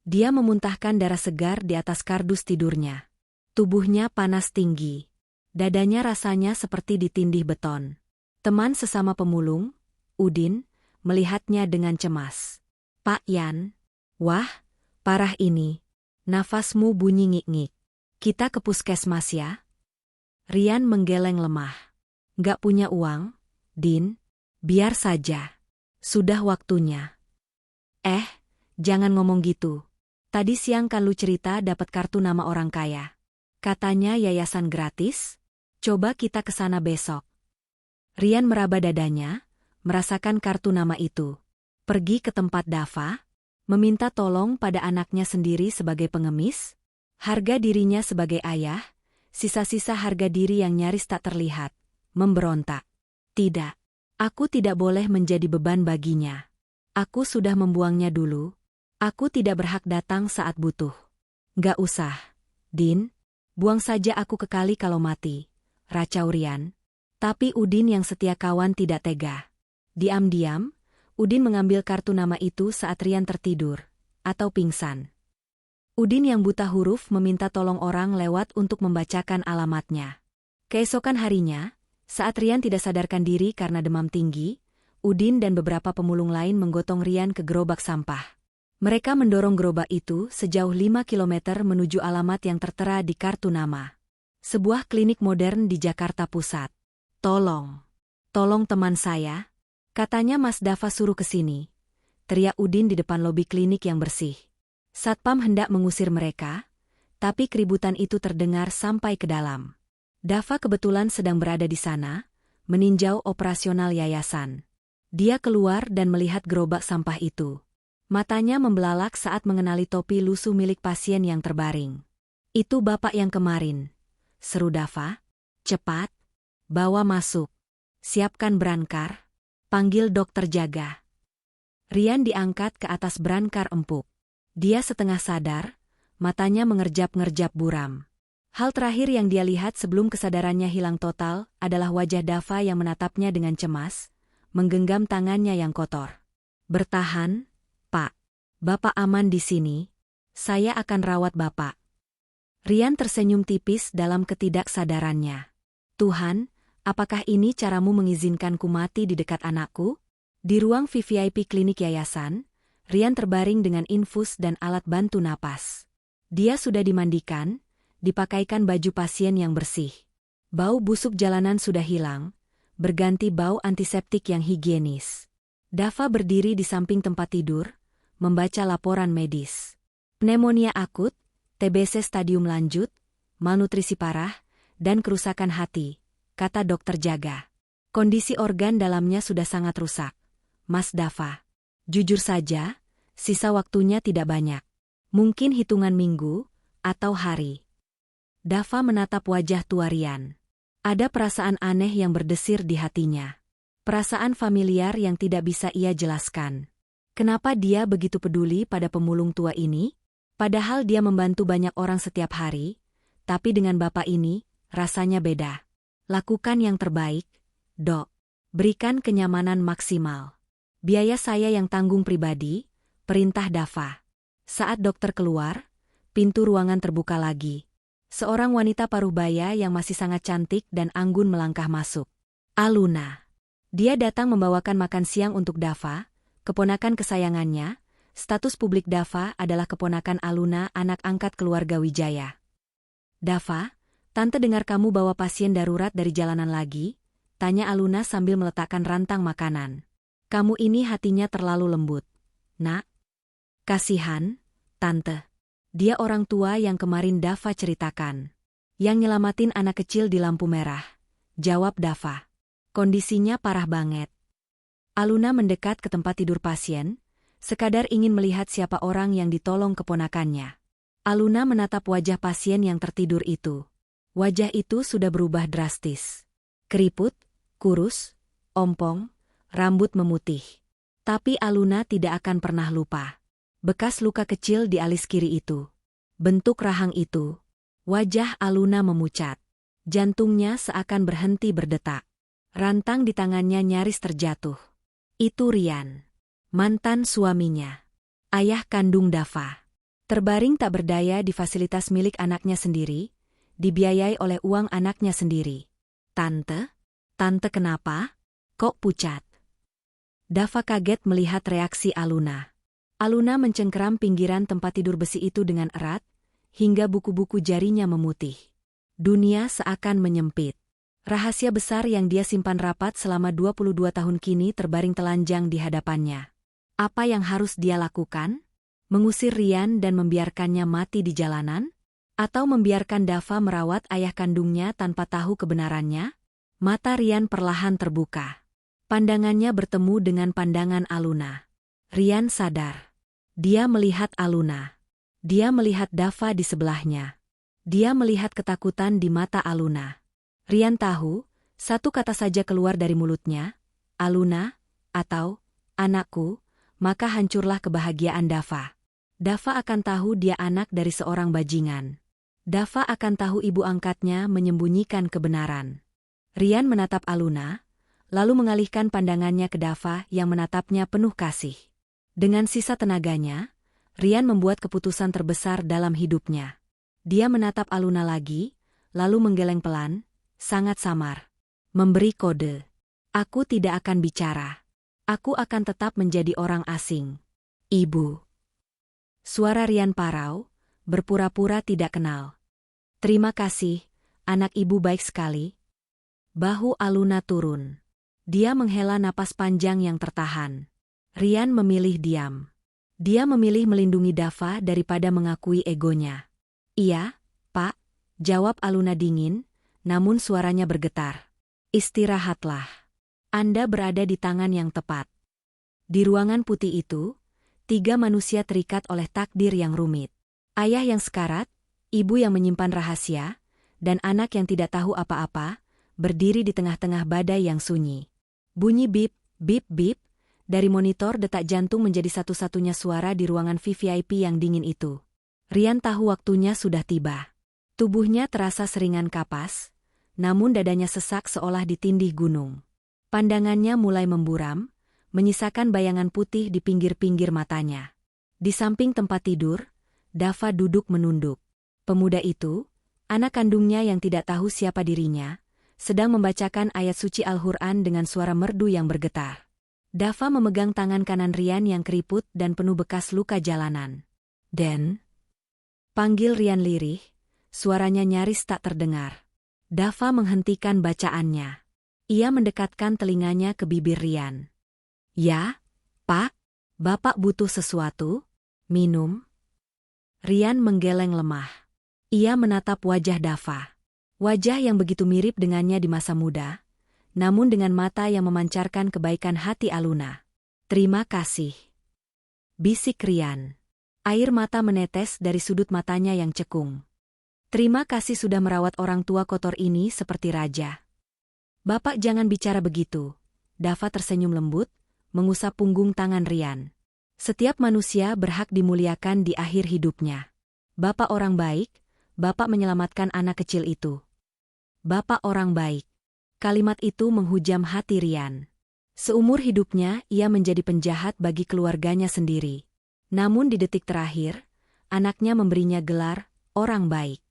Dia memuntahkan darah segar di atas kardus tidurnya. Tubuhnya panas tinggi. Dadanya rasanya seperti ditindih beton. Teman sesama pemulung, Udin, melihatnya dengan cemas. "Pak Yan, wah, parah ini. Nafasmu bunyi ngik-ngik. Kita ke puskesmas ya?" Rian menggeleng lemah. "Gak punya uang, Din. Biar saja. Sudah waktunya." Jangan ngomong gitu. Tadi siang kan lu cerita dapat kartu nama orang kaya. Katanya yayasan gratis? Coba kita ke sana besok." Rian meraba dadanya, merasakan kartu nama itu. Pergi ke tempat Dava, meminta tolong pada anaknya sendiri sebagai pengemis, harga dirinya sebagai ayah, sisa-sisa harga diri yang nyaris tak terlihat, memberontak. "Tidak, aku tidak boleh menjadi beban baginya. Aku sudah membuangnya dulu. Aku tidak berhak datang saat butuh." "Gak usah, Din. Buang saja aku ke kali kalau mati," racau Rian. Tapi Udin yang setia kawan tidak tega. Diam-diam, Udin mengambil kartu nama itu saat Rian tertidur, atau pingsan. Udin yang buta huruf meminta tolong orang lewat untuk membacakan alamatnya. Keesokan harinya, saat Rian tidak sadarkan diri karena demam tinggi, Udin dan beberapa pemulung lain menggotong Rian ke gerobak sampah. Mereka mendorong gerobak itu sejauh 5 kilometer menuju alamat yang tertera di kartu nama. Sebuah klinik modern di Jakarta Pusat. Tolong teman saya," katanya Mas Dava suruh ke sini," teriak Udin di depan lobi klinik yang bersih. Satpam hendak mengusir mereka, Tapi keributan itu terdengar sampai ke dalam. Dava kebetulan sedang berada di sana, meninjau operasional yayasan. Dia keluar dan melihat gerobak sampah itu. Matanya membelalak saat mengenali topi lusuh milik pasien yang terbaring. "Itu bapak yang kemarin," seru Dava. "Cepat, bawa masuk. Siapkan brankar. Panggil dokter jaga." Rian diangkat ke atas brankar empuk. Dia setengah sadar, matanya mengerjap-ngerjap buram. Hal terakhir yang dia lihat sebelum kesadarannya hilang total adalah wajah Dava yang menatapnya dengan cemas, menggenggam tangannya yang kotor. "Bertahan, Pak. Bapak aman di sini. Saya akan rawat Bapak." Rian tersenyum tipis dalam ketidaksadarannya. "Tuhan, apakah ini caramu mengizinkanku mati di dekat anakku?" Di ruang VVIP klinik yayasan, Rian terbaring dengan infus dan alat bantu napas. Dia sudah dimandikan, dipakaikan baju pasien yang bersih. Bau busuk jalanan sudah hilang, berganti bau antiseptik yang higienis. Dava berdiri di samping tempat tidur, membaca laporan medis. Pneumonia akut, TBC stadium lanjut, malnutrisi parah, dan kerusakan hati, kata dokter jaga. "Kondisi organ dalamnya sudah sangat rusak, Mas Dava. Jujur saja, sisa waktunya tidak banyak. Mungkin hitungan minggu, atau hari." Dava menatap wajah tua Rian. Ada perasaan aneh yang berdesir di hatinya. Perasaan familiar yang tidak bisa ia jelaskan. Kenapa dia begitu peduli pada pemulung tua ini? Padahal dia membantu banyak orang setiap hari, tapi dengan bapak ini, rasanya beda. "Lakukan yang terbaik, Dok. Berikan kenyamanan maksimal. Biaya saya yang tanggung pribadi," perintah Dava. Saat dokter keluar, pintu ruangan terbuka lagi. Seorang wanita paruh-baya yang masih sangat cantik dan anggun melangkah masuk. Aluna. Dia datang membawakan makan siang untuk Dava, keponakan kesayangannya. Status publik Dava adalah keponakan Aluna, anak angkat keluarga Wijaya. "Dava, tante dengar kamu bawa pasien darurat dari jalanan lagi?" tanya Aluna sambil meletakkan rantang makanan. "Kamu ini hatinya terlalu lembut, Nak." "Kasihan, Tante. Dia orang tua yang kemarin Dava ceritakan. Yang nyelamatin anak kecil di lampu merah," jawab Dava. "Kondisinya parah banget." Aluna mendekat ke tempat tidur pasien, sekadar ingin melihat siapa orang yang ditolong keponakannya. Aluna menatap wajah pasien yang tertidur itu. Wajah itu sudah berubah drastis. Keriput, kurus, ompong, rambut memutih. Tapi Aluna tidak akan pernah lupa bekas luka kecil di alis kiri itu. Bentuk rahang itu. Wajah Aluna memucat. Jantungnya seakan berhenti berdetak. Rantang di tangannya nyaris terjatuh. Itu Rian, mantan suaminya. Ayah kandung Dava. Terbaring tak berdaya di fasilitas milik anaknya sendiri, dibiayai oleh uang anaknya sendiri. "Tante? Tante kenapa? Kok pucat?" Dava kaget melihat reaksi Aluna. Aluna mencengkeram pinggiran tempat tidur besi itu dengan erat, hingga buku-buku jarinya memutih. Dunia seakan menyempit. Rahasia besar yang dia simpan rapat selama 22 tahun kini terbaring telanjang di hadapannya. Apa yang harus dia lakukan? Mengusir Rian dan membiarkannya mati di jalanan? Atau membiarkan Dava merawat ayah kandungnya tanpa tahu kebenarannya? Mata Rian perlahan terbuka. Pandangannya bertemu dengan pandangan Aluna. Rian sadar. Dia melihat Aluna. Dia melihat Dava di sebelahnya. Dia melihat ketakutan di mata Aluna. Rian tahu, satu kata saja keluar dari mulutnya, "Aluna," atau "anakku," maka hancurlah kebahagiaan Dava. Dava akan tahu dia anak dari seorang bajingan. Dava akan tahu ibu angkatnya menyembunyikan kebenaran. Rian menatap Aluna, lalu mengalihkan pandangannya ke Dava yang menatapnya penuh kasih. Dengan sisa tenaganya, Rian membuat keputusan terbesar dalam hidupnya. Dia menatap Aluna lagi, lalu menggeleng pelan, sangat samar. Memberi kode. "Aku tidak akan bicara. Aku akan tetap menjadi orang asing. Ibu." Suara Rian parau, berpura-pura tidak kenal. "Terima kasih, anak ibu baik sekali." Bahu Aluna turun. Dia menghela napas panjang yang tertahan. Rian memilih diam. Dia memilih melindungi Dava daripada mengakui egonya. Iya, Pak, jawab Aluna dingin, namun suaranya bergetar. Istirahatlah. Anda berada di tangan yang tepat. Di ruangan putih itu, 3 manusia terikat oleh takdir yang rumit. Ayah yang sekarat, ibu yang menyimpan rahasia, dan anak yang tidak tahu apa-apa, berdiri di tengah-tengah badai yang sunyi. Bunyi bip, bip, bip, dari monitor detak jantung menjadi satu-satunya suara di ruangan VVIP yang dingin itu. Rian tahu waktunya sudah tiba. Tubuhnya terasa seringan kapas, namun dadanya sesak seolah ditindih gunung. Pandangannya mulai memburam, menyisakan bayangan putih di pinggir-pinggir matanya. Di samping tempat tidur, Dava duduk menunduk. Pemuda itu, anak kandungnya yang tidak tahu siapa dirinya, sedang membacakan ayat suci Al-Quran dengan suara merdu yang bergetar. Dava memegang tangan kanan Rian yang keriput dan penuh bekas luka jalanan. "Den?" panggil Rian lirih, suaranya nyaris tak terdengar. Dava menghentikan bacaannya. Ia mendekatkan telinganya ke bibir Rian. "Ya, Pak, Bapak butuh sesuatu? Minum?" Rian menggeleng lemah. Ia menatap wajah Dava. Wajah yang begitu mirip dengannya di masa muda, namun dengan mata yang memancarkan kebaikan hati Aluna. "Terima kasih," bisik Rian. Air mata menetes dari sudut matanya yang cekung. "Terima kasih sudah merawat orang tua kotor ini seperti raja." "Bapak jangan bicara begitu." Dava tersenyum lembut, mengusap punggung tangan Rian. "Setiap manusia berhak dimuliakan di akhir hidupnya. Bapak orang baik, Bapak menyelamatkan anak kecil itu. Bapak orang baik." Kalimat itu menghujam hati Rian. Seumur hidupnya ia menjadi penjahat bagi keluarganya sendiri. Namun di detik terakhir, anaknya memberinya gelar orang baik.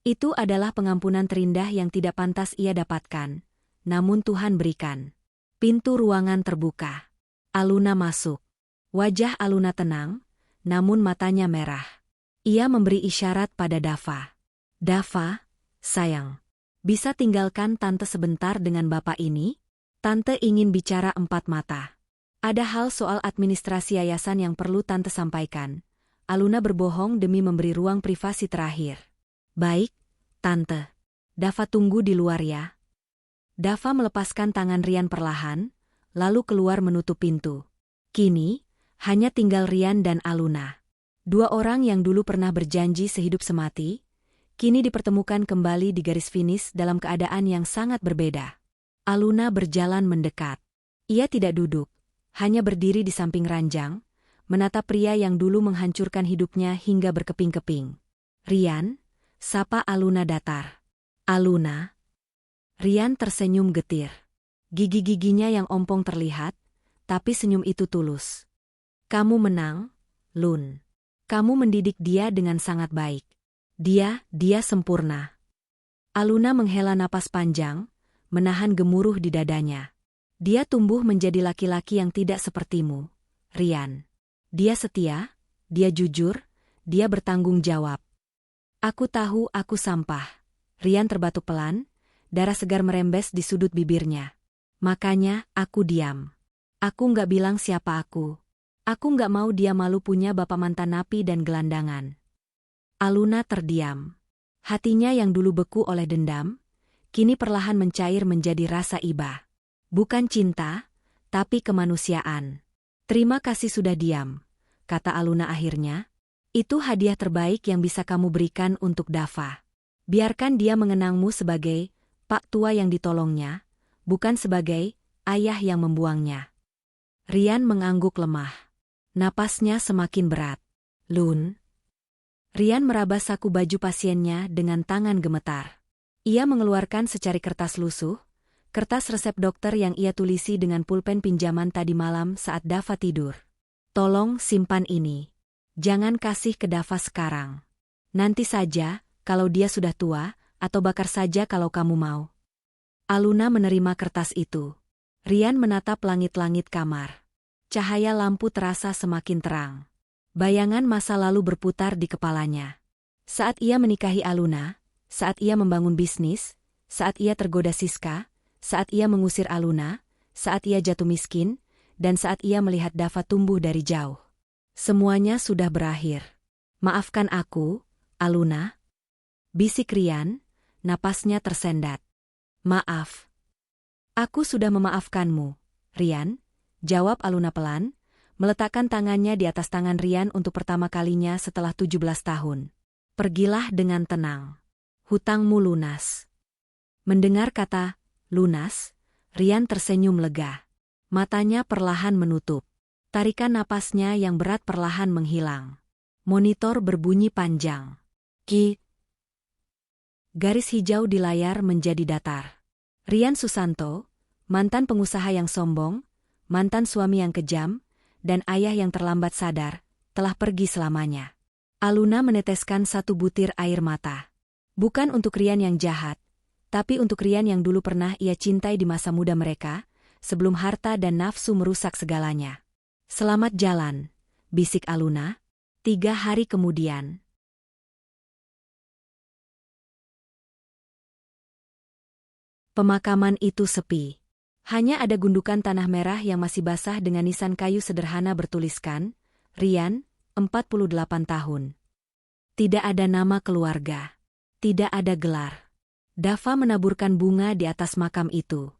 Itu adalah pengampunan terindah yang tidak pantas ia dapatkan, namun Tuhan berikan. Pintu ruangan terbuka. Aluna masuk. Wajah Aluna tenang, namun matanya merah. Ia memberi isyarat pada Dava. "Dava, sayang, bisa tinggalkan tante sebentar dengan bapak ini? Tante ingin bicara empat mata. Ada hal soal administrasi yayasan yang perlu tante sampaikan." Aluna berbohong demi memberi ruang privasi terakhir. "Baik, tante. Dava tunggu di luar ya." Dava melepaskan tangan Rian perlahan, lalu keluar menutup pintu. Kini, hanya tinggal Rian dan Aluna. 2 orang yang dulu pernah berjanji sehidup semati, kini dipertemukan kembali di garis finish dalam keadaan yang sangat berbeda. Aluna berjalan mendekat. Ia tidak duduk, hanya berdiri di samping ranjang, menatap pria yang dulu menghancurkan hidupnya hingga berkeping-keping. "Rian?" sapa Aluna datar. "Aluna?" Rian tersenyum getir. Gigi-giginya yang ompong terlihat, tapi senyum itu tulus. "Kamu menang, Lun. Kamu mendidik dia dengan sangat baik. Dia sempurna." Aluna menghela napas panjang, menahan gemuruh di dadanya. "Dia tumbuh menjadi laki-laki yang tidak sepertimu, Rian. Dia setia, dia jujur, dia bertanggung jawab." "Aku tahu aku sampah." Rian terbatuk pelan, darah segar merembes di sudut bibirnya. "Makanya aku diam. Aku nggak bilang siapa aku. Aku nggak mau dia malu punya bapak mantan napi dan gelandangan." Aluna terdiam. Hatinya yang dulu beku oleh dendam, kini perlahan mencair menjadi rasa iba. Bukan cinta, tapi kemanusiaan. "Terima kasih sudah diam," kata Aluna akhirnya. "Itu hadiah terbaik yang bisa kamu berikan untuk Dava. Biarkan dia mengenangmu sebagai Pak Tua yang ditolongnya, bukan sebagai ayah yang membuangnya." Rian mengangguk lemah. Napasnya semakin berat. "Lun?" Rian meraba saku baju pasiennya dengan tangan gemetar. Ia mengeluarkan secari kertas lusuh, kertas resep dokter yang ia tulisi dengan pulpen pinjaman tadi malam saat Dava tidur. "Tolong simpan ini. Jangan kasih ke Dava sekarang. Nanti saja, kalau dia sudah tua, atau bakar saja kalau kamu mau." Aluna menerima kertas itu. Rian menatap langit-langit kamar. Cahaya lampu terasa semakin terang. Bayangan masa lalu berputar di kepalanya. Saat ia menikahi Aluna, saat ia membangun bisnis, saat ia tergoda Siska, saat ia mengusir Aluna, saat ia jatuh miskin, dan saat ia melihat Dava tumbuh dari jauh. Semuanya sudah berakhir. "Maafkan aku, Aluna? Bisik Rian, napasnya tersendat. Maaf. Aku sudah memaafkanmu, Rian, jawab Aluna pelan, meletakkan tangannya di atas tangan Rian untuk pertama kalinya setelah 17 tahun. Pergilah dengan tenang. Hutangmu lunas. Mendengar kata lunas, Rian tersenyum lega. Matanya perlahan menutup. Tarikan napasnya yang berat perlahan menghilang. Monitor berbunyi panjang. Ki. Garis hijau di layar menjadi datar. Rian Susanto, mantan pengusaha yang sombong, mantan suami yang kejam, dan ayah yang terlambat sadar, telah pergi selamanya. Aluna meneteskan satu butir air mata. Bukan untuk Rian yang jahat, tapi untuk Rian yang dulu pernah ia cintai di masa muda mereka, sebelum harta dan nafsu merusak segalanya. Selamat jalan, bisik Aluna. 3 hari kemudian. Pemakaman itu sepi. Hanya ada gundukan tanah merah yang masih basah dengan nisan kayu sederhana bertuliskan, Rian, 48 tahun. Tidak ada nama keluarga. Tidak ada gelar. Dava menaburkan bunga di atas makam itu.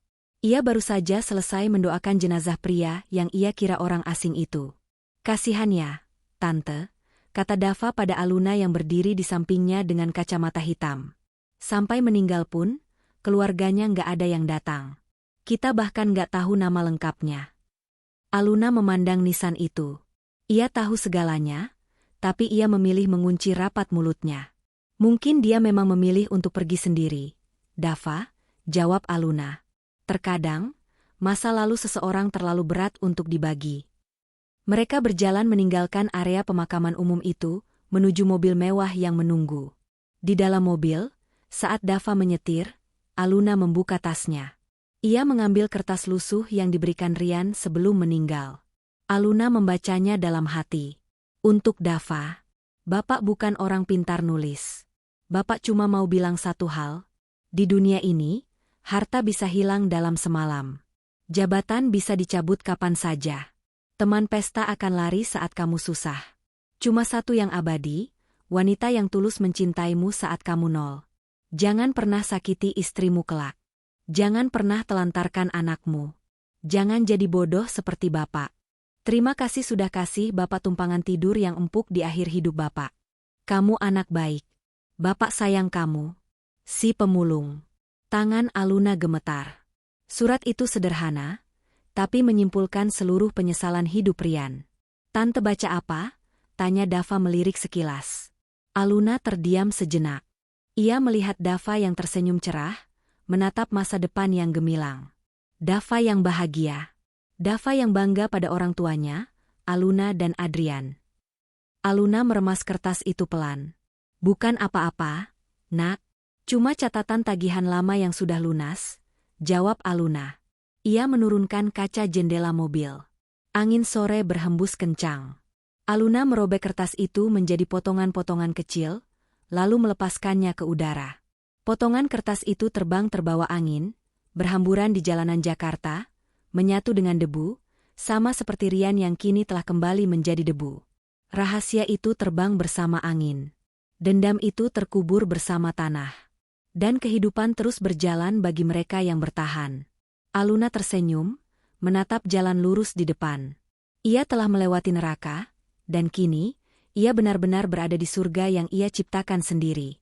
Ia baru saja selesai mendoakan jenazah pria yang ia kira orang asing itu. Kasihannya, Tante, kata Dava pada Aluna yang berdiri di sampingnya dengan kacamata hitam. Sampai meninggal pun, keluarganya nggak ada yang datang. Kita bahkan nggak tahu nama lengkapnya. Aluna memandang nisan itu. Ia tahu segalanya, tapi ia memilih mengunci rapat mulutnya. Mungkin dia memang memilih untuk pergi sendiri. Dava, jawab Aluna. Terkadang, masa lalu seseorang terlalu berat untuk dibagi. Mereka berjalan meninggalkan area pemakaman umum itu, menuju mobil mewah yang menunggu. Di dalam mobil, saat Dava menyetir, Aluna membuka tasnya. Ia mengambil kertas lusuh yang diberikan Rian sebelum meninggal. Aluna membacanya dalam hati. Untuk Dava, Bapak bukan orang pintar nulis. Bapak cuma mau bilang satu hal. Di dunia ini, harta bisa hilang dalam semalam. Jabatan bisa dicabut kapan saja. Teman pesta akan lari saat kamu susah. Cuma satu yang abadi, wanita yang tulus mencintaimu saat kamu nol. Jangan pernah sakiti istrimu kelak. Jangan pernah telantarkan anakmu. Jangan jadi bodoh seperti Bapak. Terima kasih sudah kasih Bapak tumpangan tidur yang empuk di akhir hidup Bapak. Kamu anak baik. Bapak sayang kamu. Si pemulung. Tangan Aluna gemetar. Surat itu sederhana, tapi menyimpulkan seluruh penyesalan hidup Rian. Tante baca apa? Tanya Dava melirik sekilas. Aluna terdiam sejenak. Ia melihat Dava yang tersenyum cerah, menatap masa depan yang gemilang. Dava yang bahagia. Dava yang bangga pada orang tuanya, Aluna dan Adrian. Aluna meremas kertas itu pelan. Bukan apa-apa, Nak. Cuma catatan tagihan lama yang sudah lunas, jawab Aluna. Ia menurunkan kaca jendela mobil. Angin sore berhembus kencang. Aluna merobek kertas itu menjadi potongan-potongan kecil, lalu melepaskannya ke udara. Potongan kertas itu terbang terbawa angin, berhamburan di jalanan Jakarta, menyatu dengan debu, sama seperti Rian yang kini telah kembali menjadi debu. Rahasia itu terbang bersama angin. Dendam itu terkubur bersama tanah. Dan kehidupan terus berjalan bagi mereka yang bertahan. Aluna tersenyum, menatap jalan lurus di depan. Ia telah melewati neraka, dan kini, ia benar-benar berada di surga yang ia ciptakan sendiri.